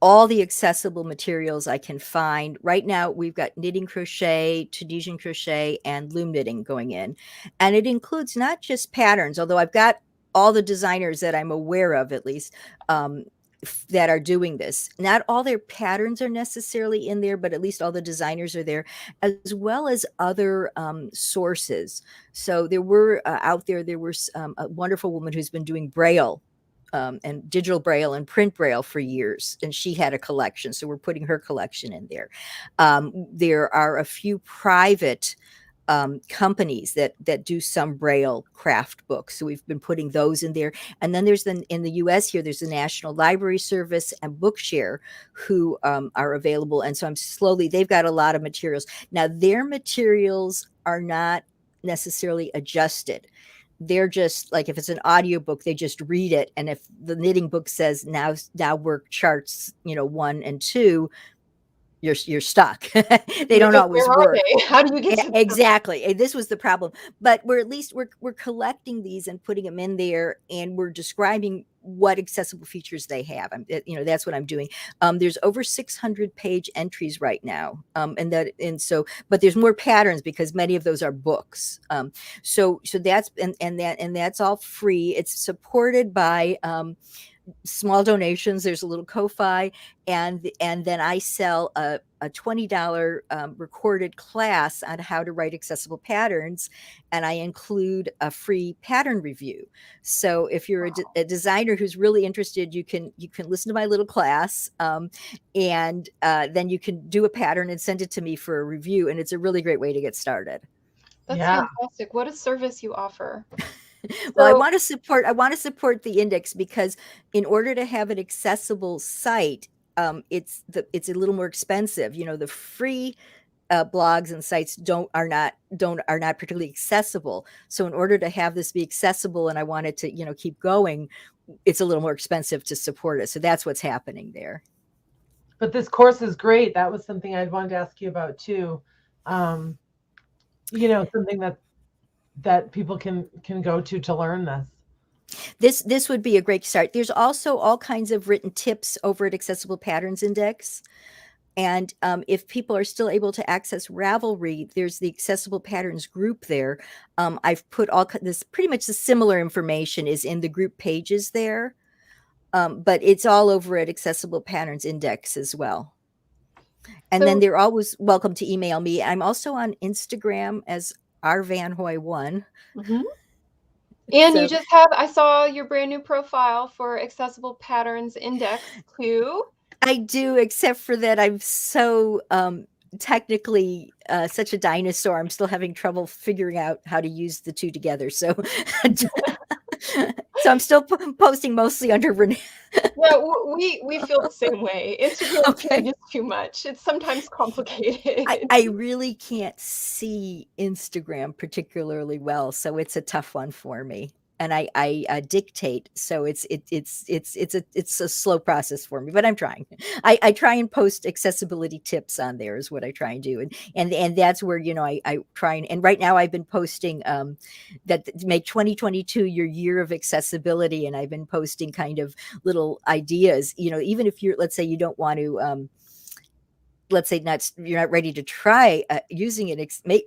all the accessible materials I can find. Right now, we've got knitting crochet, Tunisian crochet, and loom knitting going in. And it includes not just patterns, although I've got all the designers that I'm aware of, at least, that are doing this. Not all their patterns are necessarily in there, but at least all the designers are there, as well as other sources. So there were there was a wonderful woman who's been doing Braille and digital Braille and print Braille for years, and she had a collection, so we're putting her collection in there. There are a few private companies that do some Braille craft books, so we've been putting those in there. And then there's in the US here, there's the National Library Service and Bookshare who are available, and so they've got a lot of materials. Now their materials are not necessarily adjusted. They're just like, if it's an audiobook, they just read it. And if the knitting book says now work charts, 1 and 2, you're stuck. They don't always work. How do you get to exactly? And this was the problem. But we're collecting these and putting them in there, and we're describing what accessible features they have. That's what I'm doing. There's over 600 page entries right now, but there's more patterns because many of those are books. So that's all free. It's supported by small donations. There's a little Ko-fi, and then I sell a $20 recorded class on how to write accessible patterns, and I include a free pattern review. So if you're a designer who's really interested, you can listen to my little class, and then you can do a pattern and send it to me for a review, and it's a really great way to get started. That's fantastic. What a service you offer. Well, I want to support the index, because in order to have an accessible site, it's a little more expensive. The free blogs and sites are not particularly accessible. So in order to have this be accessible, and I want it to keep going, it's a little more expensive to support it. So that's what's happening there. But this course is great. That was something I'd wanted to ask you about too. Something that people can go to learn this. This would be a great start. There's also all kinds of written tips over at Accessible Patterns Index. And if people are still able to access Ravelry, there's the Accessible Patterns group there. I've put pretty much the similar information is in the group pages there. But it's all over at Accessible Patterns Index as well. And then they're always welcome to email me. I'm also on Instagram as R Van Hoy 1. Mm-hmm. And you just I saw your brand new profile for Accessible Patterns Index too. I do, except for that I'm so technically such a dinosaur. I'm still having trouble figuring out how to use the two together. So so I'm still posting mostly under Renee. Yeah, we feel the same way. Instagram is too much. It's sometimes complicated. I really can't see Instagram particularly well, so it's a tough one for me. And I dictate, so it's a slow process for me, but I'm trying. I try and post accessibility tips on there is what I try and do, and that's where I try and right now I've been posting that make 2022 your year of accessibility, and I've been posting kind of little ideas. Even if let's say you don't want to. Let's say you're not ready to try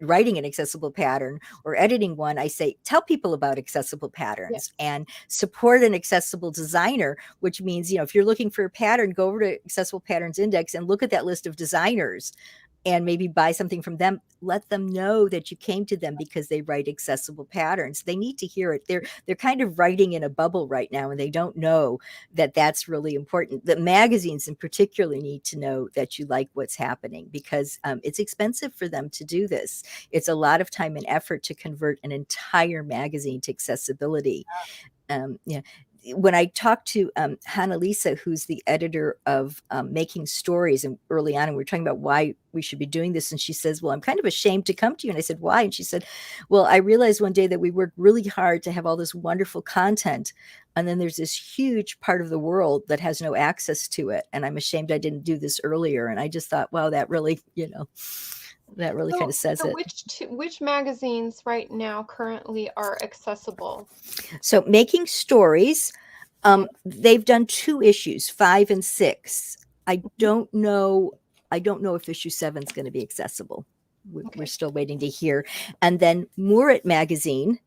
writing an accessible pattern or editing one, I say tell people about accessible patterns and support an accessible designer, which means if you're looking for a pattern, go over to Accessible Patterns Index and look at that list of designers and maybe buy something from them. Let them know that you came to them because they write accessible patterns. They need to hear it. They're kind of writing in a bubble right now, and they don't know that that's really important. The magazines in particular need to know that you like what's happening, because it's expensive for them to do this. It's a lot of time and effort to convert an entire magazine to accessibility. When I talked to Hannah Lisa, who's the editor of Making Stories, and early on, and we were talking about why we should be doing this, and she says, well, I'm kind of ashamed to come to you. And I said, why? And she said, well, I realized one day that we worked really hard to have all this wonderful content, and then there's this huge part of the world that has no access to it, and I'm ashamed I didn't do this earlier. And I just thought, wow, that really, that really kind of says it. Which magazines right now currently are accessible? So Making Stories, they've done 2 issues, 5 and 6. I don't know. I don't know if issue 7 is going to be accessible. We're Okay. still waiting to hear. And then Moorit magazine,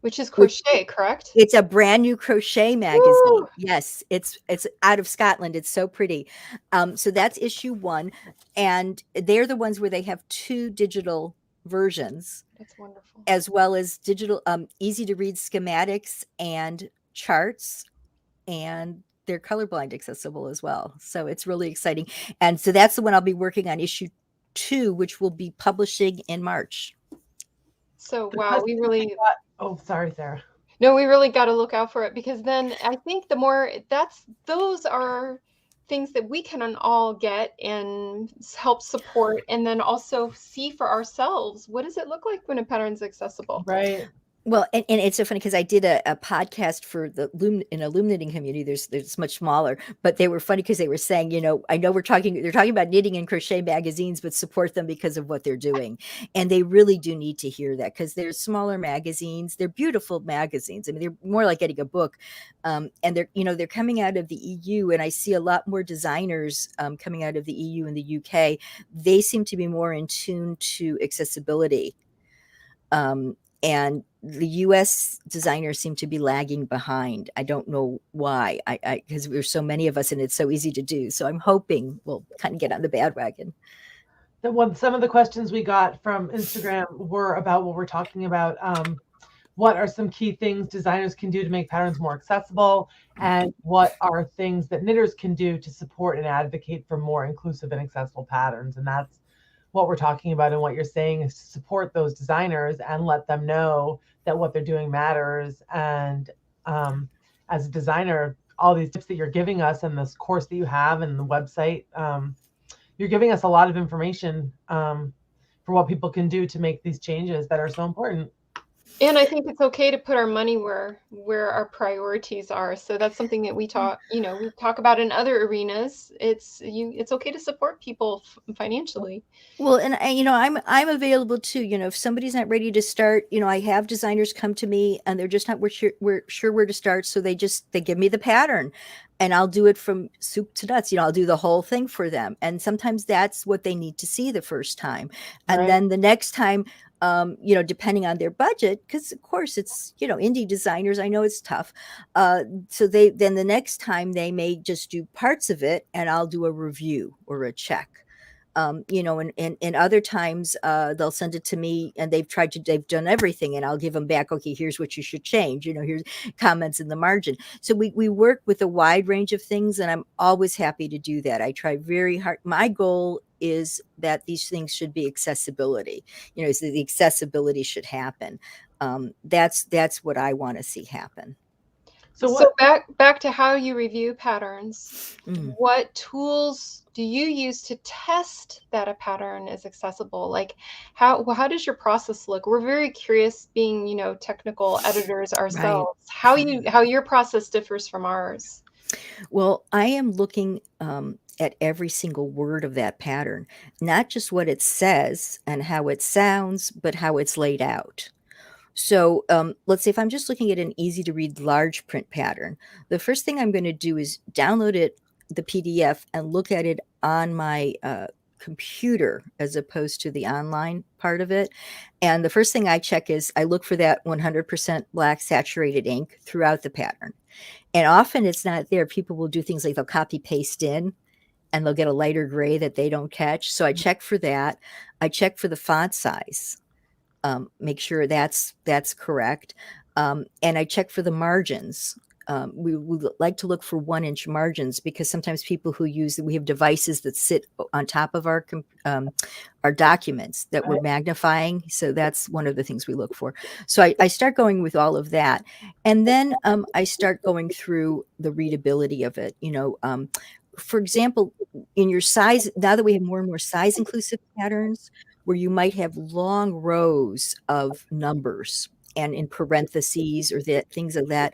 Which is which crochet, correct? it's a brand new crochet magazine. Woo! Yes, it's out of Scotland. It's so pretty. So that's issue 1, and they're the ones where they have 2 digital versions, That's wonderful. as well as digital, easy to read schematics and charts, and they're colorblind accessible as well. So it's really exciting. And so that's the one I'll be working on, issue 2, which will be publishing in March. So wow, we really Oh, sorry, Sarah. no, we really got to look out for it, because then I think the more those are things that we can all get and help support, and then also see for ourselves, what does it look like when a pattern's accessible? Right. Well, and it's so funny because I did a podcast for the loom in a loom knitting community. There's much smaller, but they were funny because they were saying, I know they're talking about knitting and crochet magazines, but support them because of what they're doing. And they really do need to hear that, because they're smaller magazines. They're beautiful magazines. I mean, they're more like getting a book. And they're coming out of the EU, and I see a lot more designers coming out of the EU and the UK. They seem to be more in tune to accessibility. And the US designers seem to be lagging behind. I don't know why. Because there's so many of us and it's so easy to do. So I'm hoping we'll kind of get on the bandwagon. Some of the questions we got from Instagram were about what we're talking about. What are some key things designers can do to make patterns more accessible? And what are things that knitters can do to support and advocate for more inclusive and accessible patterns? And that's what we're talking about, and what you're saying is to support those designers and let them know that what they're doing matters. And as a designer, all these tips that you're giving us and this course that you have and the website, you're giving us a lot of information for what people can do to make these changes that are so important. And I think it's okay to put our money where our priorities are. So that's something that we talk about in other arenas. It's okay to support people financially. Well, and I'm available too. If somebody's not ready to start, I have designers come to me and they're just not sure where to start. So they give me the pattern, and I'll do it from soup to nuts. I'll do the whole thing for them. And sometimes that's what they need to see the first time. And Right. then the next time, depending on their budget, because of course it's, indie designers, I know it's tough. So then the next time they may just do parts of it, and I'll do a review or a check. And other times they'll send it to me and they've done everything, and I'll give them back, okay, here's what you should change, here's comments in the margin. So we work with a wide range of things, and I'm always happy to do that. I try very hard. My goal is that these things should be accessibility, so the accessibility should happen. That's what I want to see happen. So back to how you review patterns. What tools do you use to test that a pattern is accessible? Like how does your process look? We're very curious, being, technical editors ourselves, right. How your process differs from ours. Well, I am looking at every single word of that pattern, not just what it says and how it sounds, but how it's laid out. So let's say if I'm just looking at an easy to read large print pattern, the first thing I'm going to do is download the PDF, and look at it on my computer as opposed to the online part of it. And the first thing I check is I look for that 100% black saturated ink throughout the pattern. And often it's not there. People will do things like they'll copy paste in, and they'll get a lighter gray that they don't catch. So I check for that. I check for the font size. Make sure that's correct. And I check for the margins. We like to look for 1-inch margins, because sometimes people we have devices that sit on top of our documents that we're magnifying. So that's one of the things we look for. So I start going with all of that. And then I start going through the readability of it. For example, in your size, now that we have more and more size inclusive patterns, where you might have long rows of numbers and in parentheses or things of that,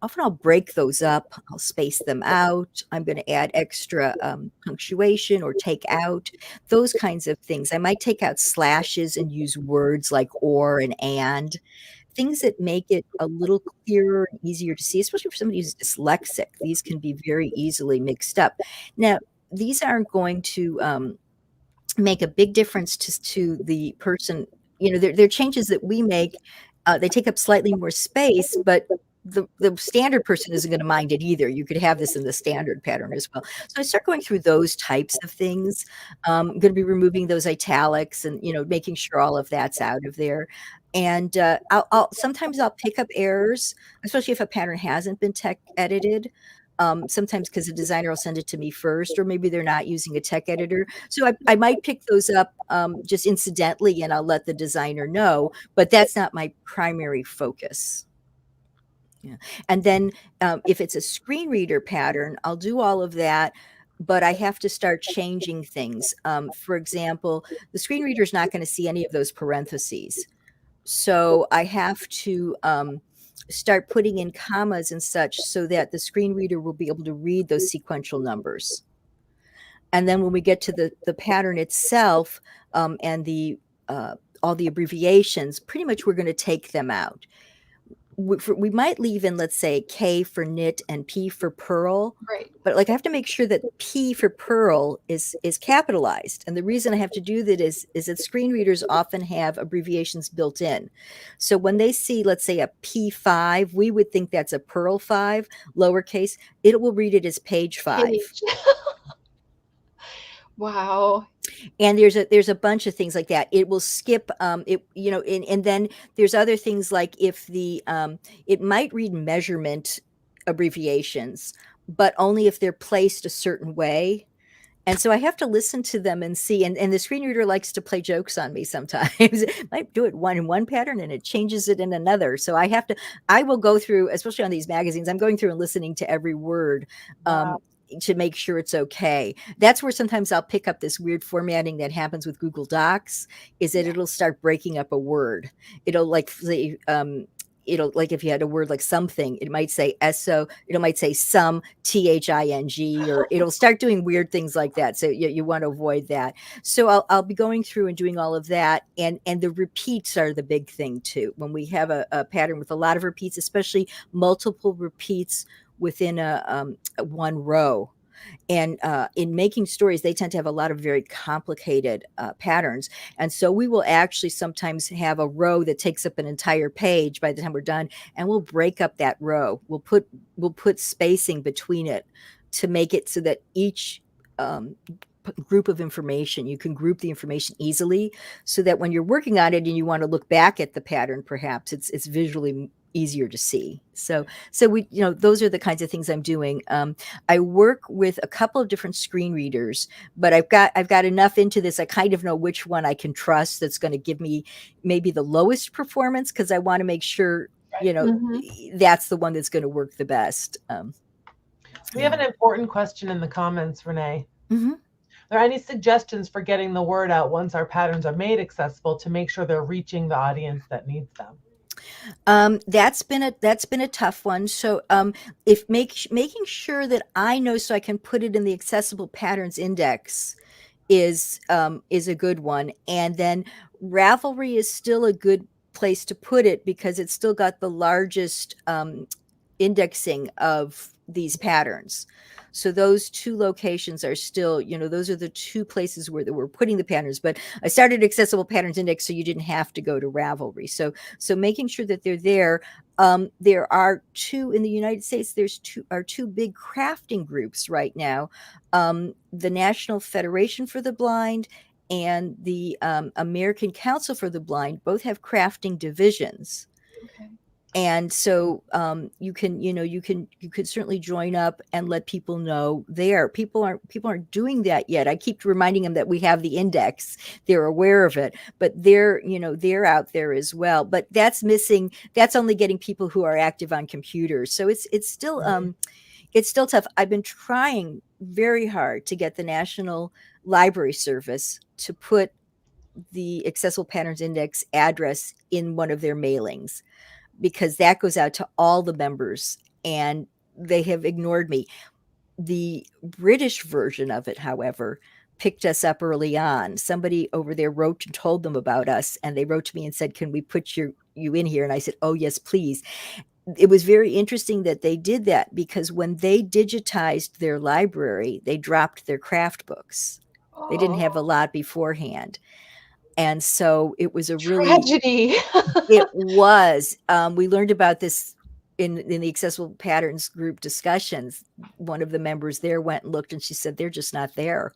often I'll break those up. I'll space them out. I'm going to add extra punctuation or take out those kinds of things. I might take out slashes and use words like or and, things that make it a little clearer and easier to see, especially for somebody who's dyslexic. These can be very easily mixed up. Now, these aren't going to make a big difference to the person. They're changes that we make. They take up slightly more space, but the standard person isn't going to mind it either. You could have this in the standard pattern as well. So I start going through those types of things. I'm going to be removing those italics and making sure all of that's out of there. And sometimes I'll pick up errors, especially if a pattern hasn't been tech edited. Sometimes because the designer will send it to me first, or maybe they're not using a tech editor. So I might pick those up just incidentally, and I'll let the designer know, but that's not my primary focus. Yeah. And then if it's a screen reader pattern, I'll do all of that, but I have to start changing things. For example, the screen reader is not going to see any of those parentheses. So I have to start putting in commas and such so that the screen reader will be able to read those sequential numbers. And then when we get to the pattern itself and all the abbreviations, pretty much we're going to take them out. We might leave in, let's say, K for knit and P for purl. Right. But I have to make sure that P for purl is capitalized. And the reason I have to do that is that screen readers often have abbreviations built in. So when they see, let's say, a P5, we would think that's a purl 5, lowercase. It will read it as page 5. Page. Wow. And there's a bunch of things like that. It will skip and then there's other things like if it might read measurement abbreviations, but only if they're placed a certain way. And so I have to listen to them and see, and the screen reader likes to play jokes on me sometimes. It might do it in one pattern and it changes it in another. So I will go through, especially on these magazines, I'm going through and listening to every word. Wow. To make sure it's okay. That's where sometimes I'll pick up this weird formatting that happens with Google Docs, is that it'll start breaking up a word. It'll like if you had a word like something, it might say SO, it might say some THING, or it'll start doing weird things like that. So you want to avoid that. So I'll be going through and doing all of that. And the repeats are the big thing too. When we have a pattern with a lot of repeats, especially multiple repeats within one row. And in making stories, they tend to have a lot of very complicated patterns. And so we will actually sometimes have a row that takes up an entire page by the time we're done, and we'll break up that row. We'll put spacing between it to make it so that each group of information, you can group the information easily, so that when you're working on it and you want to look back at the pattern, perhaps it's visually easier to see. So we, those are the kinds of things I'm doing. I work with a couple of different screen readers, but I've got enough into this. I kind of know which one I can trust that's going to give me maybe the lowest performance, because I want to make sure, that's the one that's going to work the best. We have an important question in the comments, Renee. Mm-hmm. Are there any suggestions for getting the word out once our patterns are made accessible to make sure they're reaching the audience that needs them? That's been a tough one. So if making sure that I know so I can put it in the accessible patterns index is a good one. And then Ravelry is still a good place to put it because it's still got the largest indexing of these patterns. So those two locations are still, those are the two places where we're putting the patterns. But I started Accessible Patterns Index so you didn't have to go to Ravelry. So making sure that they're there. There are two in the United States. There's two big crafting groups right now. The National Federation for the Blind and the American Council for the Blind both have crafting divisions. Okay. And so you could certainly join up and let people know there. People aren't doing that yet. I keep reminding them that we have the index. They're aware of it, but they're out there as well. But that's missing. That's only getting people who are active on computers. So it's still tough. I've been trying very hard to get the National Library Service to put the Accessible Patterns Index address in one of their mailings, because that goes out to all the members, and they have ignored me. The British version of it, however, picked us up early on. Somebody over there wrote and told them about us, and they wrote to me and said, "Can we put you in here?" And I said, "Oh, yes, please." it was very interesting that they did that, because when they digitized their library, they dropped their craft books. They didn't have a Oh, lot beforehand. And so it was a really, tragedy. it was, we learned about this in the accessible patterns group discussions. One of the members there went and looked, and she said, they're just not there.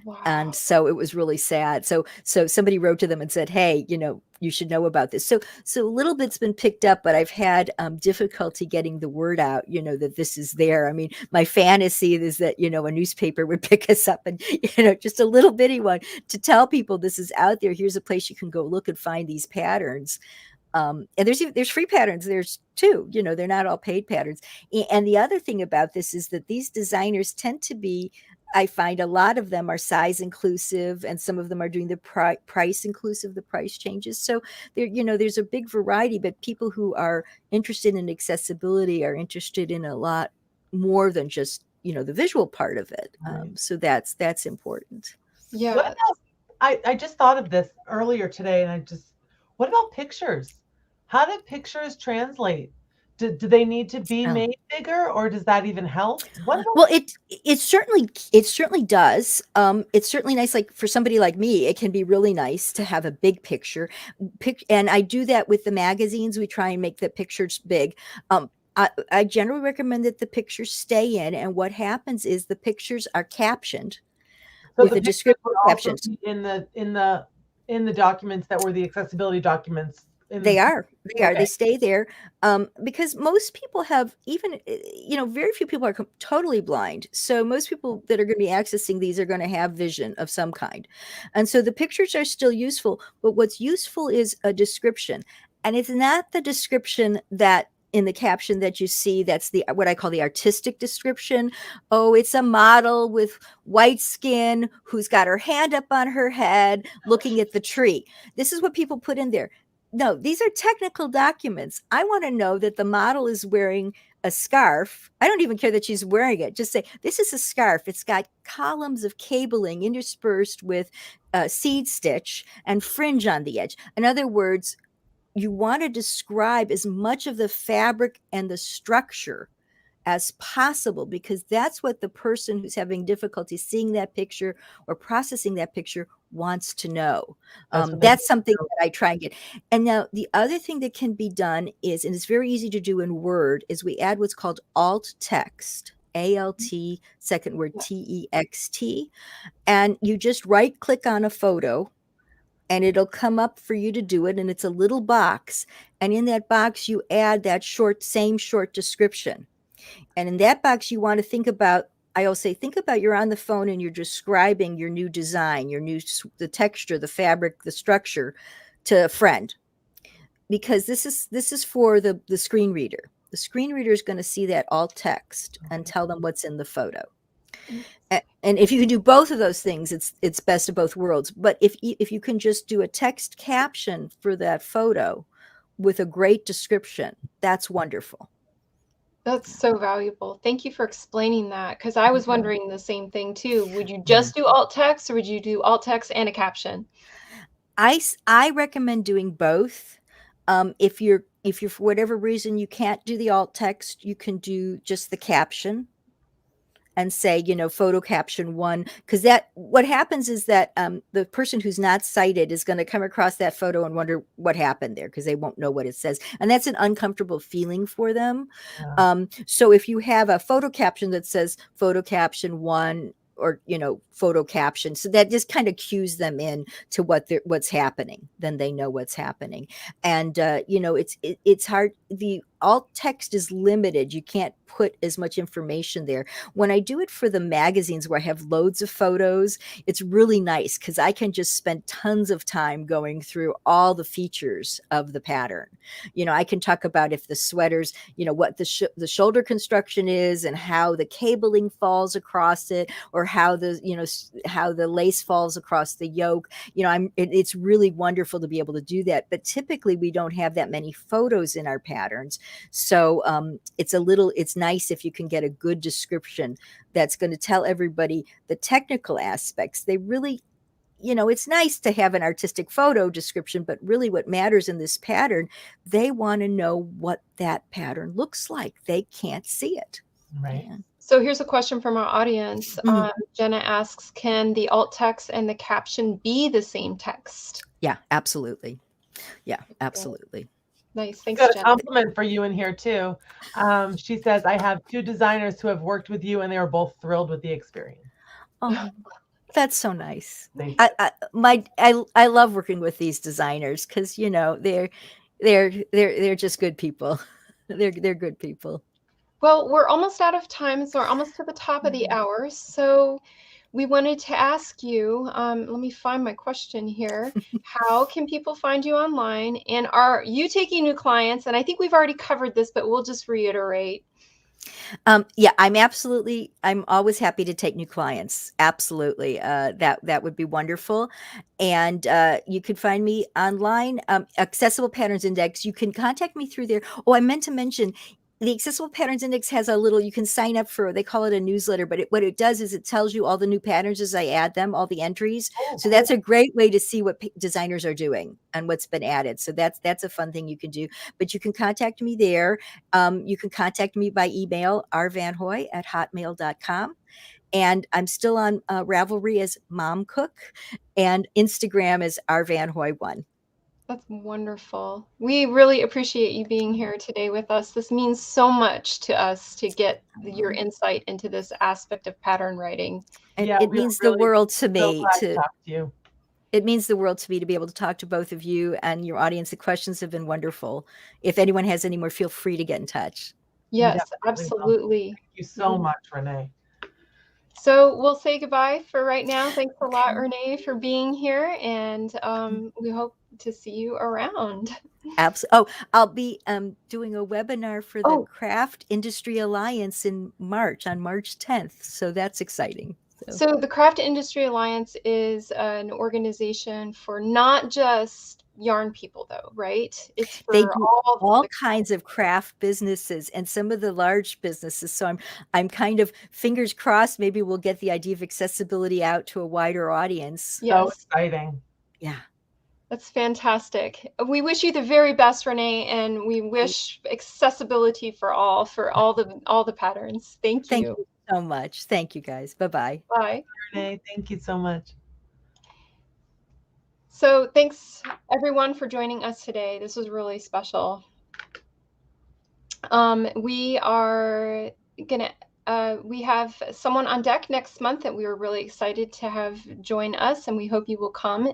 Wow. And so it was really sad. So somebody wrote to them and said, hey, you should know about this. So a little bit's been picked up, but I've had difficulty getting the word out, that this is there. I mean, my fantasy is that, a newspaper would pick us up and, just a little bitty one, to tell people this is out there. Here's a place you can go look and find these patterns. And there's free patterns. There's too, they're not all paid patterns. And the other thing about this is that these designers tend to be, I find a lot of them are size inclusive, and some of them are doing the price inclusive, the price changes. So there's a big variety, but people who are interested in accessibility are interested in a lot more than just, the visual part of it. Right. So that's important. What Yeah. about, I just thought of this earlier today, and what about pictures? How do pictures translate? Do they need to be Oh. made bigger, or does that even help? What about Well, it certainly does. It's certainly nice. Like for somebody like me, it can be really nice to have a big picture. And I do that with the magazines. We try and make the pictures big. I generally recommend that the pictures stay in, and what happens is the pictures are captioned so with the a pictures descriptive would also captions. be in the documents that were the accessibility documents They in are. They okay. stay there, because most people have, even, very few people are totally blind. So most people that are going to be accessing these are going to have vision of some kind. And so the pictures are still useful, but what's useful is a description. And it's not the description that in the caption that you see, that's the what I call the artistic description. Oh, it's a model with white skin who's got her hand up on her head looking at the tree. This is what people put in there. No, these are technical documents. I want to know that the model is wearing a scarf. I don't even care that she's wearing it. Just say, this is a scarf. It's got columns of cabling interspersed with seed stitch and fringe on the edge. In other words, you want to describe as much of the fabric and the structure as possible, because that's what the person who's having difficulty seeing that picture or processing that picture wants to know. That's what they That's something that I try and get. And now the other thing that can be done is, and it's very easy to do in Word, is we add what's called alt text. ALT, second word TEXT, and you just right click on a photo and it'll come up for you to do it, and it's a little box, and in that box you add that same short description. And in that box, you want to think about, I always say, think about you're on the phone and you're describing your new design, the texture, the fabric, the structure to a friend, because this is for the screen reader. The screen reader is going to see that alt text and tell them what's in the photo. And if you can do both of those things, it's best of both worlds. But if you can just do a text caption for that photo with a great description, that's wonderful. That's so valuable. Thank you for explaining that, because I was wondering the same thing too. Would you Yeah. just do alt text, or would you do alt text and a caption? I recommend doing both. If you're for whatever reason you can't do the alt text, you can do just the caption and say, photo caption 1, because that what happens is that the person who's not sighted is going to come across that photo and wonder what happened there, because they won't know what it says, and that's an uncomfortable feeling for them. So if you have a photo caption that says photo caption 1, or photo caption, so that just kind of cues them in to what's happening, then they know what's happening. And it's hard. The alt text is limited. You can't put as much information there. When I do it for the magazines where I have loads of photos, it's really nice, because I can just spend tons of time going through all the features of the pattern. I can talk about if the sweaters, what the shoulder construction is, and how the cabling falls across it, or how the lace falls across the yoke. It's really wonderful to be able to do that. But typically we don't have that many photos in our patterns. So it's nice if you can get a good description that's going to tell everybody the technical aspects. They really it's nice to have an artistic photo description, but really what matters in this pattern, they want to know what that pattern looks like. They can't see it. Right. Yeah. So here's a question from our audience. Mhm. Jenna asks, can the alt text and the caption be the same text? Yeah, absolutely. Yeah, absolutely. Nice. Thanks, Got a Jenna. compliment for you in here too. She says, I have 2 designers who have worked with you and they were both thrilled with the experience. Oh, that's so nice. They I love working with these designers because they're just good people. They're good people. Well, we're almost out of time, so we're almost to the top of the hour. So we wanted to ask you, let me find my question here. How can people find you online? And are you taking new clients? And I think we've already covered this, but we'll just reiterate. Yeah, I'm always happy to take new clients. Absolutely. That would be wonderful. And you can find me online, Accessible Patterns Index. You can contact me through there. Oh, I meant to mention, the Accessible Patterns Index has a little, you can sign up for, they call it a newsletter, but what it does is it tells you all the new patterns as I add them, all the entries. Oh, So that's a great way to see what designers are doing and what's been added. So that's a fun thing you can do. But you can contact me there. You can contact me by email, rvanhoy@hotmail.com. And I'm still on Ravelry as Mom Cook, and Instagram as rvanhoy1. That's wonderful. We really appreciate you being here today with us. This means so much to us to get your insight into this aspect of pattern writing. And yeah, it we means the really world to so me glad to talk to you. it means the world to me to be able to talk to both of you and your audience. The questions have been wonderful. If anyone has any more, feel free to get in touch. We Yes, definitely will. absolutely. Thank you so much, Renee. So we'll say goodbye for right now. Thanks a lot, Renee, for being here, and we hope to see you around. Absolutely. Oh, I'll be doing a webinar for the Oh. Craft Industry Alliance in March, on March 10th. So that's exciting. So the Craft Industry Alliance is an organization for not just yarn people, though, right? It's They for do all kinds of craft businesses and some of the large businesses. So I'm kind of fingers crossed. Maybe we'll get the idea of accessibility out to a wider audience. Yes. So exciting. Yeah. That's fantastic. We wish you the very best, Renee, and we wish accessibility for all the patterns. Thank Thank you. you so much. Thank you, guys. Bye-bye. Bye. Renee, thank you so much. So thanks everyone for joining us today. This was really special. We are gonna we have someone on deck next month that we are really excited to have join us, and we hope you will come.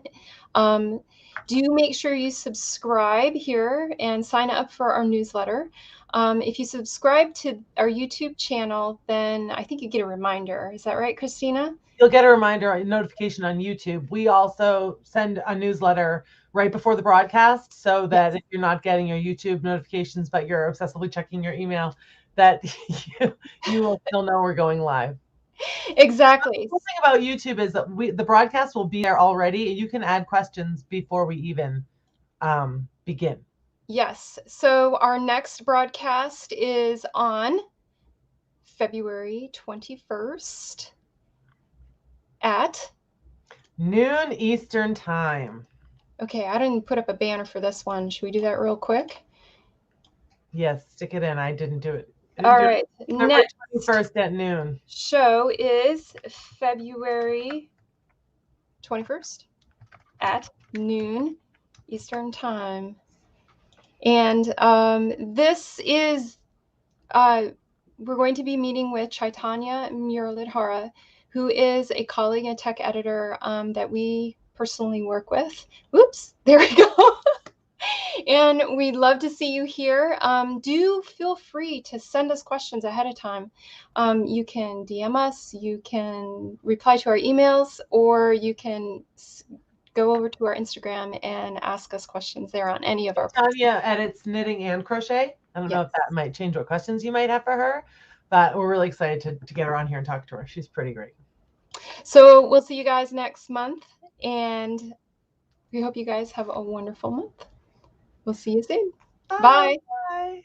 Do make sure you subscribe here and sign up for our newsletter. If you subscribe to our YouTube channel, then I think you get a reminder. Is that right, Christina? You'll get a reminder, a notification on YouTube. We also send a newsletter right before the broadcast, so that if you're not getting your YouTube notifications, but you're obsessively checking your email, that you will still know we're going live. Exactly. The cool thing about YouTube is that the broadcast will be there already, and you can add questions before we even begin. Yes. So our next broadcast is on February 21st at noon Eastern time. Okay, I didn't put up a banner for this one. Should we do that real quick? Yes, stick it in. I didn't do it. All right. Next 21st at noon. Show is February 21st at noon Eastern time. And this is, we're going to be meeting with Chaitanya Muralidhara, who is a colleague and tech editor that we personally work with. Oops, there we go. And we'd love to see you here. Do feel free to send us questions ahead of time. You can DM us, you can reply to our emails, or you can go over to our Instagram and ask us questions there on any of our posts. Tanya edits knitting and crochet. I don't know if that might change what questions you might have for her, but we're really excited to get her on here and talk to her. She's pretty great. So we'll see you guys next month, and we hope you guys have a wonderful month. We'll see you soon. Bye. Bye.